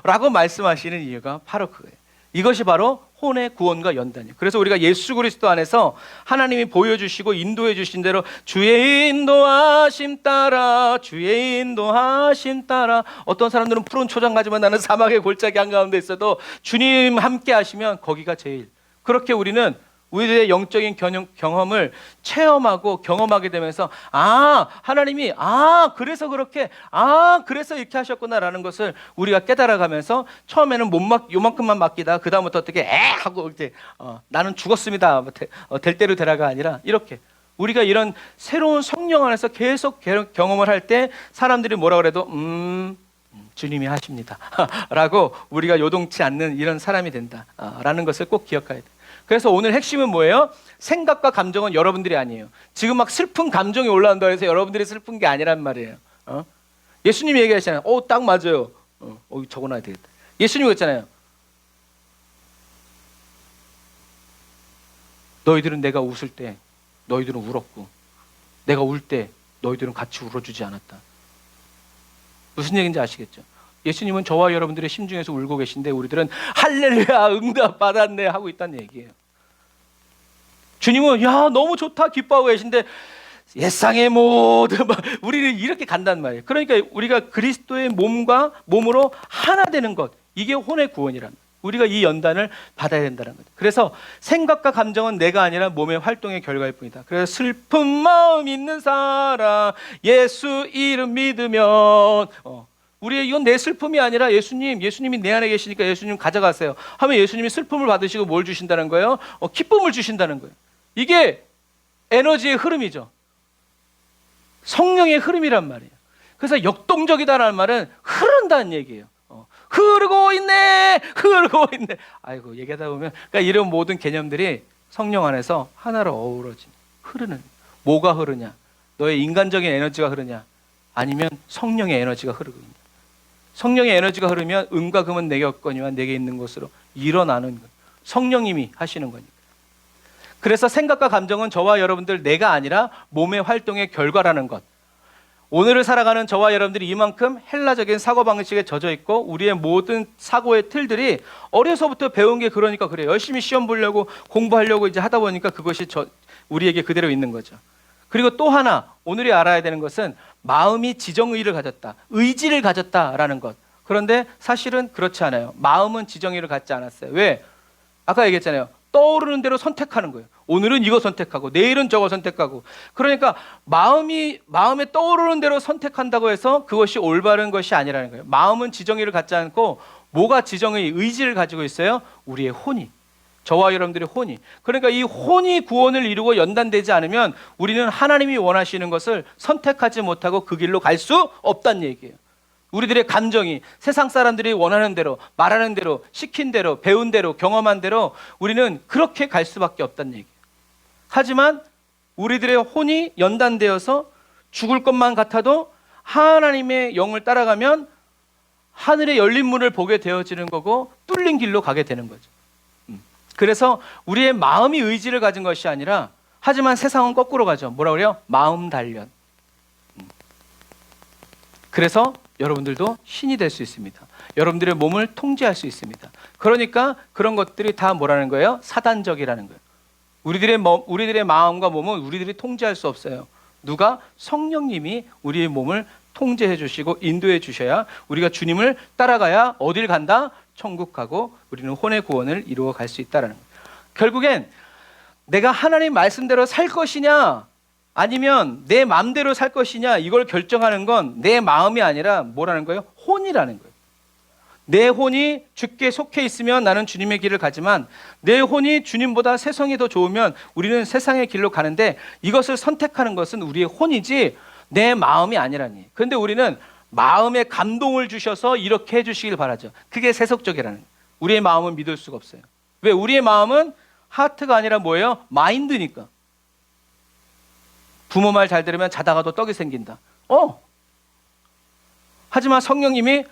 라고 말씀하시는 이유가 바로 그거예요. 이것이 바로 혼의 구원과 연단이에요. 그래서 우리가 예수 그리스도 안에서 하나님이 보여주시고 인도해 주신 대로 주의 인도하심 따라 주의 인도하심 따라. 어떤 사람들은 푸른 초장 가지만 나는 사막의 골짜기 한가운데 있어도 주님 함께 하시면 거기가 제일. 그렇게 우리는 우리들의 영적인 경험을 체험하고 경험하게 되면서 하나님이 그래서 그렇게 그래서 이렇게 하셨구나라는 것을 우리가 깨달아가면서 처음에는 요만큼만 맡기다 그 다음부터 어떻게 하고 이제 나는 죽었습니다 될 대로 되라가 아니라 이렇게 우리가 이런 새로운 성령 안에서 계속 경험을 할 때 사람들이 뭐라 그래도 주님이 하십니다 라고 우리가 요동치 않는 이런 사람이 된다 라는 것을 꼭 기억해야 돼요. 그래서 오늘 핵심은 뭐예요? 생각과 감정은 여러분들이 아니에요. 지금 막 슬픈 감정이 올라온다고 해서 여러분들이 슬픈 게 아니란 말이에요. 예수님이 얘기하시잖아요. 딱 맞아요. 적어놔야 되겠다. 예수님이 그랬잖아요. 너희들은 내가 웃을 때 너희들은 울었고 내가 울 때 너희들은 같이 울어주지 않았다. 무슨 얘기인지 아시겠죠? 예수님은 저와 여러분들의 심중에서 울고 계신데 우리들은 할렐루야 응답 받았네 하고 있다는 얘기예요. 주님은 야 너무 좋다 기뻐하고 계신데 옛상의 모든 우리는 이렇게 간단 말이에요. 그러니까 우리가 그리스도의 몸과 몸으로 하나 되는 것, 이게 혼의 구원이란 말이에요. 우리가 이 연단을 받아야 된다는 거죠. 그래서 생각과 감정은 내가 아니라 몸의 활동의 결과일 뿐이다. 그래서 슬픈 마음 있는 사람 예수 이름 믿으면 우리의 이건 내 슬픔이 아니라 예수님이 내 안에 계시니까 예수님 가져가세요 하면 예수님이 슬픔을 받으시고 뭘 주신다는 거예요? 기쁨을 주신다는 거예요. 이게 에너지의 흐름이죠. 성령의 흐름이란 말이에요. 그래서 역동적이다라는 말은 흐른다는 얘기예요. 흐르고 있네. 아이고 얘기하다 보면 그러니까 이런 모든 개념들이 성령 안에서 하나로 어우러진 흐르는. 뭐가 흐르냐? 너의 인간적인 에너지가 흐르냐? 아니면 성령의 에너지가 흐르고 있냐? 성령의 에너지가 흐르면 은과 금은 내게 없거니와 내게 있는 것으로 일어나는 것. 성령님이 하시는 거니까. 그래서 생각과 감정은 저와 여러분들 내가 아니라 몸의 활동의 결과라는 것. 오늘을 살아가는 저와 여러분들이 이만큼 헬라적인 사고방식에 젖어 있고 우리의 모든 사고의 틀들이 어려서부터 배운 게 그러니까 그래요. 열심히 시험 보려고 공부하려고 이제 하다 보니까 그것이 우리에게 그대로 있는 거죠. 그리고 또 하나 오늘이 알아야 되는 것은 마음이 지정의를 가졌다. 의지를 가졌다라는 것. 그런데 사실은 그렇지 않아요. 마음은 지정의를 갖지 않았어요. 왜? 아까 얘기했잖아요. 떠오르는 대로 선택하는 거예요. 오늘은 이거 선택하고 내일은 저거 선택하고. 그러니까 마음에 떠오르는 대로 선택한다고 해서 그것이 올바른 것이 아니라는 거예요. 마음은 지정의를 갖지 않고 뭐가 지정의 의지를 가지고 있어요? 우리의 혼이. 저와 여러분들의 혼이. 그러니까 이 혼이 구원을 이루고 연단되지 않으면 우리는 하나님이 원하시는 것을 선택하지 못하고 그 길로 갈 수 없다는 얘기예요. 우리들의 감정이 세상 사람들이 원하는 대로, 말하는 대로, 시킨 대로, 배운 대로, 경험한 대로 우리는 그렇게 갈 수밖에 없다는 얘기예요. 하지만 우리들의 혼이 연단되어서 죽을 것만 같아도 하나님의 영을 따라가면 하늘의 열린 문을 보게 되어지는 거고 뚫린 길로 가게 되는 거죠. 그래서 우리의 마음이 의지를 가진 것이 아니라 하지만 세상은 거꾸로 가죠. 뭐라 그래요? 마음 단련. 그래서 여러분들도 신이 될 수 있습니다. 여러분들의 몸을 통제할 수 있습니다. 그러니까 그런 것들이 다 뭐라는 거예요? 사단적이라는 거예요. 우리들의 마음과 몸은 우리들이 통제할 수 없어요. 누가? 성령님이 우리의 몸을 통제해 주시고 인도해 주셔야 우리가 주님을 따라가야 어딜 간다? 천국 가고 우리는 혼의 구원을 이루어 갈 수 있다는 거예요. 결국엔 내가 하나님 말씀대로 살 것이냐 아니면 내 마음대로 살 것이냐 이걸 결정하는 건 내 마음이 아니라 뭐라는 거예요? 혼이라는 거예요. 내 혼이 주께 속해 있으면 나는 주님의 길을 가지만 내 혼이 주님보다 세상이 더 좋으면 우리는 세상의 길로 가는데 이것을 선택하는 것은 우리의 혼이지 내 마음이 아니라니. 그런데 우리는 마음에 감동을 주셔서 이렇게 해주시길 바라죠. 그게 세속적이라는 거예요. 우리의 마음은 믿을 수가 없어요. 왜? 우리의 마음은 하트가 아니라 뭐예요? 마인드니까. 부모 말 잘 들으면 자다가도 떡이 생긴다. 하지만 성령님이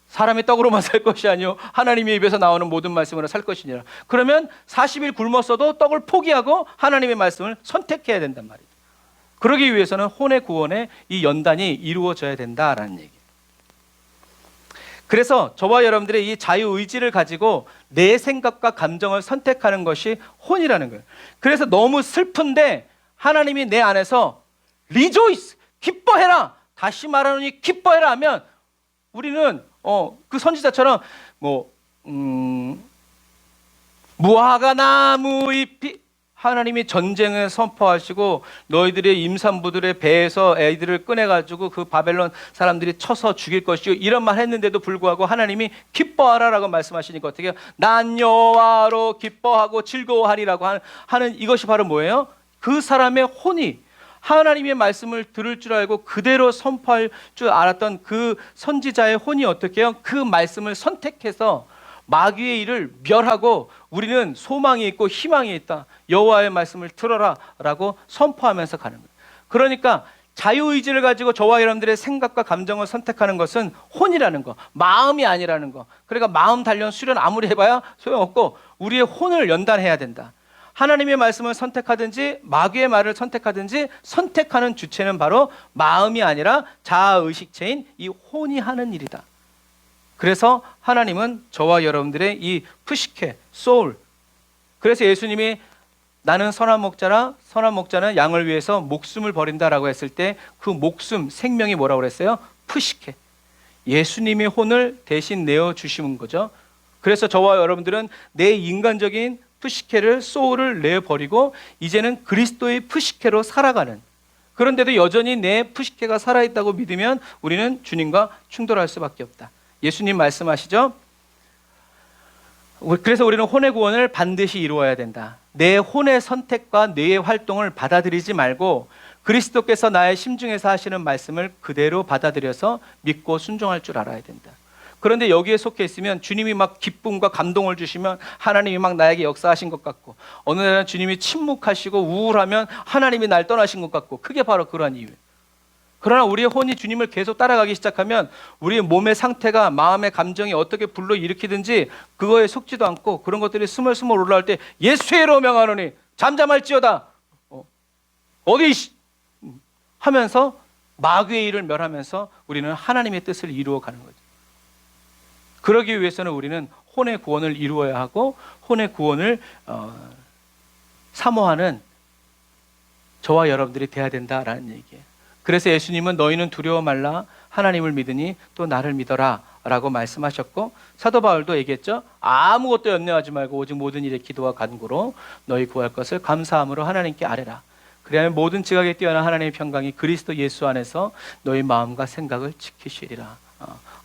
사람의 떡으로만 살 것이 아니요 하나님의 입에서 나오는 모든 말씀으로 살 것이니라. 그러면 40일 굶었어도 떡을 포기하고 하나님의 말씀을 선택해야 된단 말이에요. 그러기 위해서는 혼의 구원의 이 연단이 이루어져야 된다라는 얘기예요. 그래서 저와 여러분들의 이 자유의지를 가지고 내 생각과 감정을 선택하는 것이 혼이라는 거예요. 그래서 너무 슬픈데 하나님이 내 안에서 리조이스, 기뻐해라. 다시 말하노니 기뻐해라 하면 우리는 그 선지자처럼 무화과 나무 잎이 하나님이 전쟁을 선포하시고 너희들의 임산부들의 배에서 애들을 꺼내가지고 그 바벨론 사람들이 쳐서 죽일 것이요 이런 말 했는데도 불구하고 하나님이 기뻐하라라고 말씀하시니까 어떻게 해요? 난 여호와로 기뻐하고 즐거워하리라고 하는 이것이 바로 뭐예요? 그 사람의 혼이 하나님의 말씀을 들을 줄 알고 그대로 선포할 줄 알았던 그 선지자의 혼이 어떻게 해요? 그 말씀을 선택해서 마귀의 일을 멸하고 우리는 소망이 있고 희망이 있다. 여호와의 말씀을 들어라 라고 선포하면서 가는 거예요. 그러니까 자유의지를 가지고 저와 여러분들의 생각과 감정을 선택하는 것은 혼이라는 거, 마음이 아니라는 거. 그러니까 마음 단련 수련 아무리 해봐야 소용없고 우리의 혼을 연단해야 된다. 하나님의 말씀을 선택하든지 마귀의 말을 선택하든지 선택하는 주체는 바로 마음이 아니라 자아의식체인 이 혼이 하는 일이다. 그래서 하나님은 저와 여러분들의 이 푸시케, 소울, 그래서 예수님이 나는 선한 목자라, 선한 목자는 양을 위해서 목숨을 버린다라고 했을 때 그 목숨, 생명이 뭐라고 그랬어요? 푸시케. 예수님의 혼을 대신 내어주시는 거죠. 그래서 저와 여러분들은 내 인간적인 푸시케를, 소울을 내버리고 이제는 그리스도의 푸시케로 살아가는, 그런데도 여전히 내 푸시케가 살아있다고 믿으면 우리는 주님과 충돌할 수밖에 없다. 예수님 말씀하시죠. 그래서 우리는 혼의 구원을 반드시 이루어야 된다. 내 혼의 선택과 뇌의 활동을 받아들이지 말고 그리스도께서 나의 심중에서 하시는 말씀을 그대로 받아들여서 믿고 순종할 줄 알아야 된다. 그런데 여기에 속해 있으면 주님이 막 기쁨과 감동을 주시면 하나님이 막 나에게 역사하신 것 같고, 어느 날은 주님이 침묵하시고 우울하면 하나님이 날 떠나신 것 같고, 그게 바로 그러한 이유예요. 그러나 우리의 혼이 주님을 계속 따라가기 시작하면 우리의 몸의 상태가, 마음의 감정이 어떻게 불러일으키든지 그거에 속지도 않고 그런 것들이 스멀스멀 올라올 때 예수의 이름으로 명하노니 잠잠할지어다, 어디 하면서 마귀의 일을 멸하면서 우리는 하나님의 뜻을 이루어가는 거죠. 그러기 위해서는 우리는 혼의 구원을 이루어야 하고 혼의 구원을 사모하는 저와 여러분들이 돼야 된다라는 얘기예요. 그래서 예수님은 너희는 두려워 말라, 하나님을 믿으니 또 나를 믿어라 라고 말씀하셨고, 사도 바울도 얘기했죠. 아무것도 염려하지 말고 오직 모든 일에 기도와 간구로 너희 구할 것을 감사함으로 하나님께 아뢰라. 그래야 모든 지각에 뛰어난 하나님의 평강이 그리스도 예수 안에서 너희 마음과 생각을 지키시리라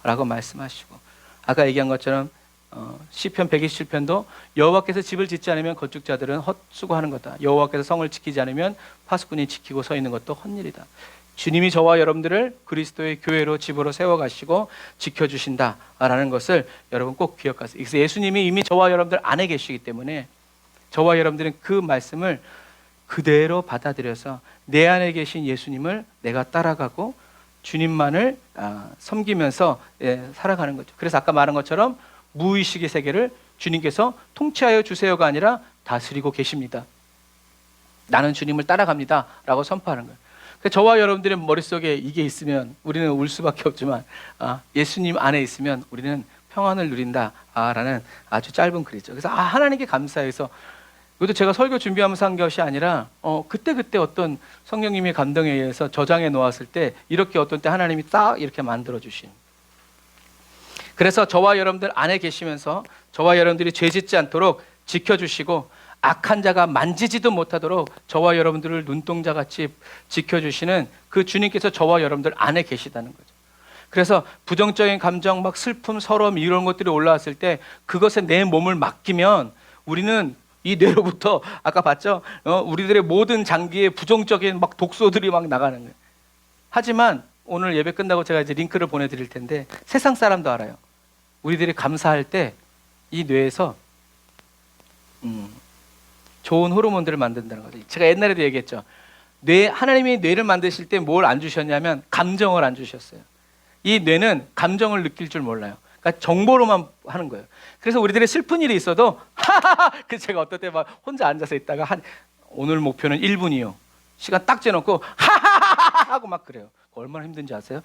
라고 말씀하시고, 아까 얘기한 것처럼 시편 127편도 여호와께서 집을 짓지 않으면 건축자들은 헛수고하는 거다. 여호와께서 성을 지키지 않으면 파수꾼이 지키고 서 있는 것도 헛일이다. 주님이 저와 여러분들을 그리스도의 교회로, 집으로 세워가시고 지켜주신다라는 것을 여러분 꼭 기억하세요. 그래서 예수님이 이미 저와 여러분들 안에 계시기 때문에 저와 여러분들은 그 말씀을 그대로 받아들여서 내 안에 계신 예수님을 내가 따라가고 주님만을 섬기면서 살아가는 거죠. 그래서 아까 말한 것처럼 무의식의 세계를 주님께서 통치하여 주세요가 아니라 다스리고 계십니다. 나는 주님을 따라갑니다 라고 선포하는 거예요. 저와 여러분들의 머릿속에 이게 있으면 우리는 울 수밖에 없지만 예수님 안에 있으면 우리는 평안을 누린다라는 아주 짧은 글이죠. 그래서 하나님께 감사해서, 이것도 제가 설교 준비하면서 한 것이 아니라 그때 어떤 성령님의 감동에 의해서 저장해 놓았을 때 이렇게 어떤 때 하나님이 딱 이렇게 만들어 주신. 그래서 저와 여러분들 안에 계시면서 저와 여러분들이 죄 짓지 않도록 지켜주시고 악한 자가 만지지도 못하도록 저와 여러분들을 눈동자같이 지켜주시는 그 주님께서 저와 여러분들 안에 계시다는 거죠. 그래서 부정적인 감정, 막 슬픔, 서러움 이런 것들이 올라왔을 때 그것에 내 몸을 맡기면 우리는 이 뇌로부터 아까 봤죠? 우리들의 모든 장기에 부정적인 막 독소들이 막 나가는 거예요. 하지만 오늘 예배 끝나고 제가 이제 링크를 보내드릴 텐데 세상 사람도 알아요. 우리들이 감사할 때 이 뇌에서 좋은 호르몬들을 만든다는 거죠. 제가 옛날에도 얘기했죠. 하나님이 뇌를 만드실 때 뭘 안 주셨냐면 감정을 안 주셨어요. 이 뇌는 감정을 느낄 줄 몰라요. 그러니까 정보로만 하는 거예요. 그래서 우리들의 슬픈 일이 있어도 그래서 제가 어떨 때 막 혼자 앉아서 있다가 오늘 목표는 1분이요. 시간 딱 재놓고 하하하하 하고 막 그래요. 얼마나 힘든지 아세요?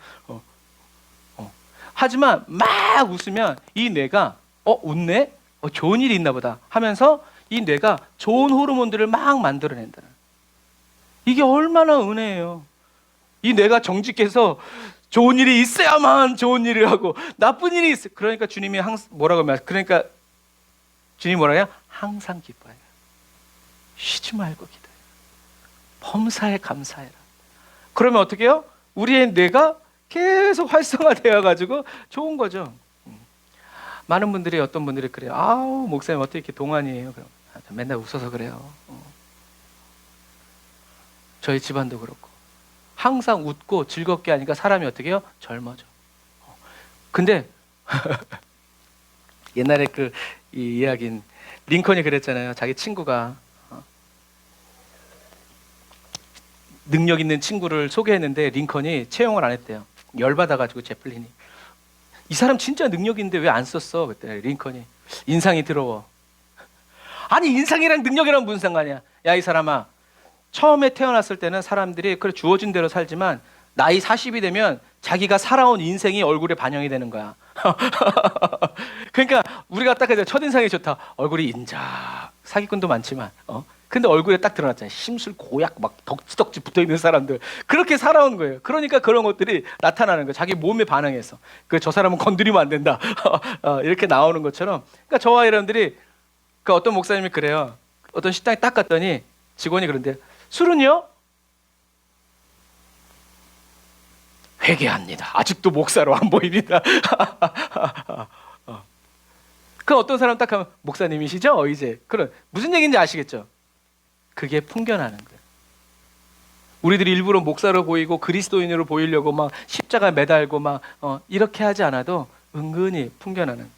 하지만 막 웃으면 이 뇌가 웃네? 좋은 일이 있나 보다 하면서 이 뇌가 좋은 호르몬들을 막 만들어낸다. 이게 얼마나 은혜예요. 이 뇌가 정직해서 좋은 일이 있어야만 좋은 일을 하고 나쁜 일이 있어. 그러니까 주님이 뭐라고 말해요? 그러니까 주님이 뭐라 해요? 항상 기뻐해라. 쉬지 말고 기도해라. 범사에 감사해라. 그러면 어떻게 해요? 우리의 뇌가 계속 활성화되어 가지고 좋은 거죠. 많은 분들이, 어떤 분들이 그래요. 아우 목사님 어떻게 이렇게 동안이에요? 그럼 맨날 웃어서 그래요. 저희 집안도 그렇고 항상 웃고 즐겁게 하니까 사람이 어떻게 해요? 젊어져. 근데 옛날에 이 이야기는 링컨이 그랬잖아요. 자기 친구가 능력 있는 친구를 소개했는데 링컨이 채용을 안 했대요. 열받아가지고 제플린이 이 사람 진짜 능력 있는데 왜 안 썼어? 그때 링컨이 인상이 더러워. 아니 인상이랑 능력이랑 무슨 상관이야? 야 이 사람아, 처음에 태어났을 때는 사람들이 그래 주어진 대로 살지만 나이 40이 되면 자기가 살아온 인생이 얼굴에 반영이 되는 거야. 그러니까 우리가 딱 해서 첫인상이 좋다. 얼굴이 인자, 사기꾼도 많지만 근데 얼굴에 딱 드러났잖아요. 심술 고약 막 덕지덕지 붙어있는 사람들, 그렇게 살아온 거예요. 그러니까 그런 것들이 나타나는 거예요. 자기 몸에 반응해서 저 사람은 건드리면 안 된다. 이렇게 나오는 것처럼. 그러니까 저와 여러분들이 어떤 목사님이 그래요. 어떤 식당에 딱 갔더니 직원이 그런데 술은요? 회개합니다. 아직도 목사로 안 보입니다. 그 어떤 사람 딱 하면 목사님이시죠? 이제 그런 무슨 얘기인지 아시겠죠? 그게 풍겨나는 거예요. 우리들이 일부러 목사로 보이고 그리스도인으로 보이려고 막 십자가 매달고 막 이렇게 하지 않아도 은근히 풍겨나는 거예요.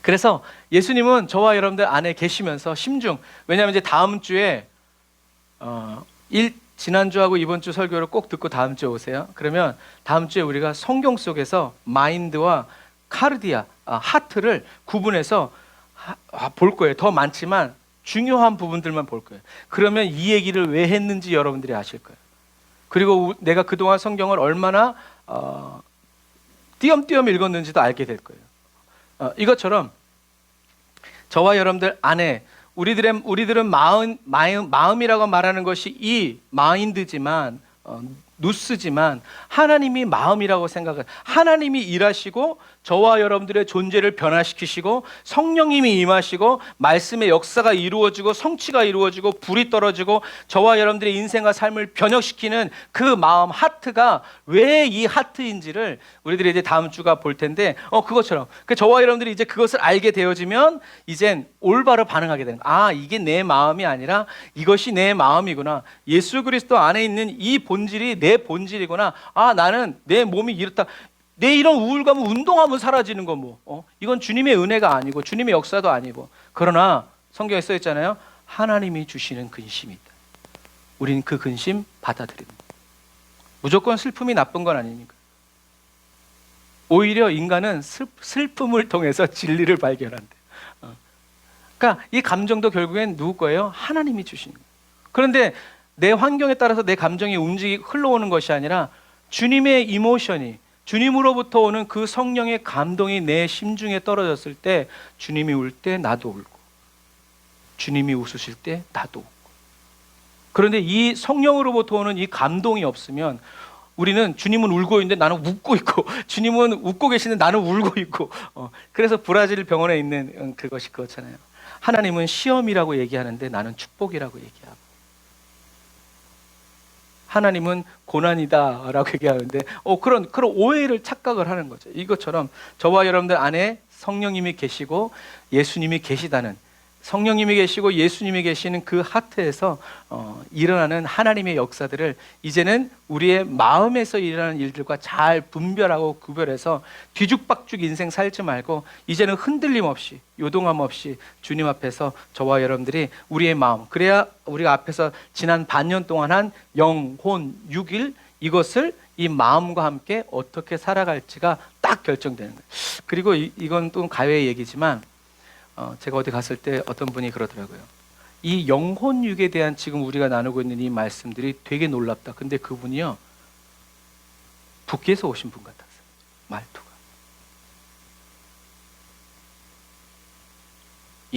그래서 예수님은 저와 여러분들 안에 계시면서 심중, 왜냐하면 이제 다음 주에 지난주하고 이번 주 설교를 꼭 듣고 다음 주에 오세요. 그러면 다음 주에 우리가 성경 속에서 마인드와 카르디아, 하트를 구분해서 볼 거예요. 더 많지만 중요한 부분들만 볼 거예요. 그러면 이 얘기를 왜 했는지 여러분들이 아실 거예요. 그리고 내가 그동안 성경을 얼마나 띄엄띄엄 읽었는지도 알게 될 거예요. 이것처럼 저와 여러분들 안에 우리들은 마음이라고 말하는 것이 이 마인드지만 누스지만 하나님이 마음이라고 생각을, 하나님이 일하시고 저와 여러분들의 존재를 변화시키시고 성령님이 임하시고 말씀의 역사가 이루어지고 성취가 이루어지고 불이 떨어지고 저와 여러분들의 인생과 삶을 변혁시키는 그 마음, 하트가 왜 이 하트인지를 우리들이 이제 다음 주가 볼 텐데 그것처럼 저와 여러분들이 이제 그것을 알게 되어지면 이젠 올바로 반응하게 되는 거예요. 이게 내 마음이 아니라 이것이 내 마음이구나. 예수 그리스도 안에 있는 이 본질이 내 본질이구나. 나는 내 몸이 이렇다. 내 이런 우울감은 운동하면 사라지는 거 이건 주님의 은혜가 아니고 주님의 역사도 아니고, 그러나 성경에 써 있잖아요. 하나님이 주시는 근심이 있다. 우린 그 근심 받아들입니다. 무조건 슬픔이 나쁜 건 아니니까. 오히려 인간은 슬픔을 통해서 진리를 발견한대. 그러니까 이 감정도 결국엔 누구 거예요? 하나님이 주시는 거예요. 그런데 내 환경에 따라서 내 감정이 흘러오는 것이 아니라 주님의 이모션이, 주님으로부터 오는 그 성령의 감동이 내 심중에 떨어졌을 때 주님이 울 때 나도 울고 주님이 웃으실 때 나도 웃고. 그런데 이 성령으로부터 오는 이 감동이 없으면 우리는 주님은 울고 있는데 나는 웃고 있고 주님은 웃고 계시는데 나는 울고 있고 그래서 브라질 병원에 있는 그것이 그렇잖아요. 하나님은 시험이라고 얘기하는데 나는 축복이라고 얘기하고, 하나님은 고난이다라고 얘기하는데 그런 오해를 착각을 하는 거죠. 이것처럼 저와 여러분들 안에 성령님이 계시고 예수님이 계시다는, 성령님이 계시고 예수님이 계시는 그 하트에서 일어나는 하나님의 역사들을 이제는 우리의 마음에서 일어나는 일들과 잘 분별하고 구별해서 뒤죽박죽 인생 살지 말고 이제는 흔들림 없이 요동함 없이 주님 앞에서 저와 여러분들이 우리의 마음, 그래야 우리가 앞에서 지난 반년 동안 한 영혼 6일 이것을 이 마음과 함께 어떻게 살아갈지가 딱 결정되는 거예요. 그리고 이건 또 가외의 얘기지만 제가 어디 갔을 때 어떤 분이 그러더라고요. 이 영혼육에 대한 지금 우리가 나누고 있는 이 말씀들이 되게 놀랍다. 근데 그분이요, 북에서 오신 분 같았어요. 말투가.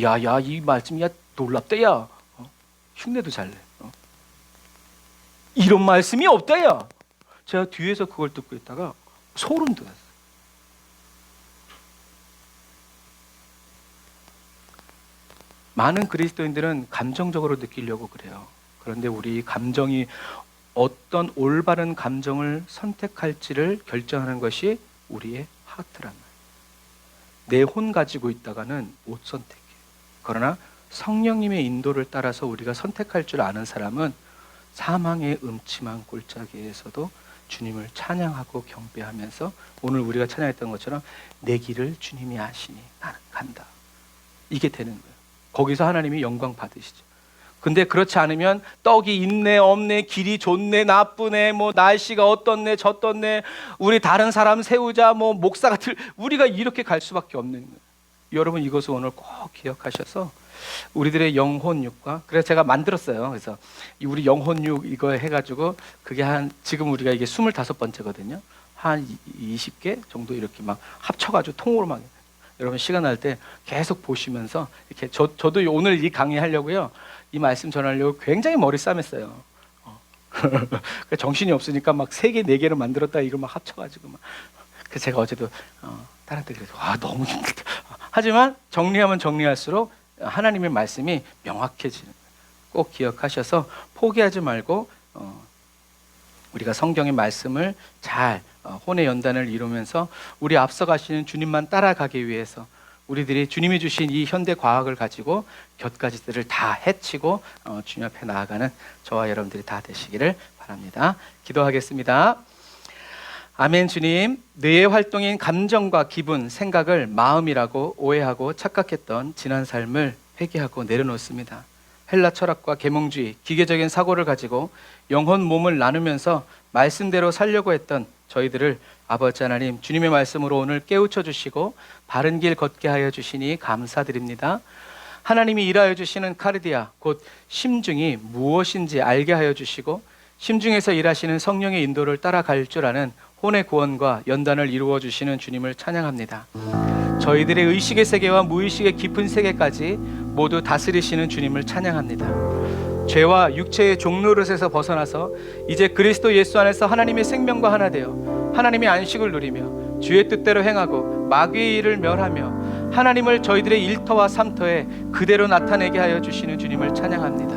야야 이 말씀 놀랍다 야. 흉내도 잘 내. 이런 말씀이 없다 야. 제가 뒤에서 그걸 듣고 있다가 소름 돋았어요. 많은 그리스도인들은 감정적으로 느끼려고 그래요. 그런데 우리 감정이 어떤 올바른 감정을 선택할지를 결정하는 것이 우리의 하트란 말이에요. 내 혼 가지고 있다가는 못 선택해. 그러나 성령님의 인도를 따라서 우리가 선택할 줄 아는 사람은 사망의 음침한 골짜기에서도 주님을 찬양하고 경배하면서 오늘 우리가 찬양했던 것처럼 내 길을 주님이 아시니 나는 간다. 이게 되는 거예요. 거기서 하나님이 영광 받으시죠. 근데 그렇지 않으면 떡이 있네 없네, 길이 좋네 나쁘네, 뭐 날씨가 어떻네 저떻네, 우리 다른 사람 세우자, 뭐 목사가 우리가 이렇게 갈 수밖에 없는 거예요. 여러분 이것을 오늘 꼭 기억하셔서 우리들의 영혼육과, 그래서 제가 만들었어요. 그래서 우리 영혼육 이거 해가지고 그게 한 지금 우리가 이게 25번째거든요. 한 20개 정도 이렇게 막 합쳐가지고 통으로 막, 여러분 시간 날 때 계속 보시면서 이렇게 저도 오늘 이 강의 하려고요, 이 말씀 전하려고 굉장히 머리 싸맸어요. 정신이 없으니까 막 3개, 4개를 만들었다 이걸 막 합쳐가지고 막. 그래서 제가 어제도 딸한테 그래서 너무 힘들다. 하지만 정리하면 정리할수록 하나님의 말씀이 명확해지는 거예요. 꼭 기억하셔서 포기하지 말고 우리가 성경의 말씀을 잘 혼의 연단을 이루면서 우리 앞서 가시는 주님만 따라가기 위해서 우리들이 주님이 주신 이 현대 과학을 가지고 곁가지들을 다 해치고 주님 앞에 나아가는 저와 여러분들이 다 되시기를 바랍니다. 기도하겠습니다. 아멘. 주님, 뇌의 활동인 감정과 기분, 생각을 마음이라고 오해하고 착각했던 지난 삶을 회개하고 내려놓습니다. 헬라 철학과 계몽주의, 기계적인 사고를 가지고 영혼 몸을 나누면서 말씀대로 살려고 했던 저희들을 아버지 하나님 주님의 말씀으로 오늘 깨우쳐 주시고 바른 길 걷게 하여 주시니 감사드립니다. 하나님이 일하여 주시는 카르디아, 곧 심중이 무엇인지 알게 하여 주시고 심중에서 일하시는 성령의 인도를 따라갈 줄 아는 혼의 구원과 연단을 이루어 주시는 주님을 찬양합니다. 저희들의 의식의 세계와 무의식의 깊은 세계까지 모두 다스리시는 주님을 찬양합니다. 죄와 육체의 종노릇에서 벗어나서 이제 그리스도 예수 안에서 하나님의 생명과 하나 되어 하나님의 안식을 누리며 주의 뜻대로 행하고 마귀의 일을 멸하며 하나님을 저희들의 일터와 삼터에 그대로 나타내게 하여 주시는 주님을 찬양합니다.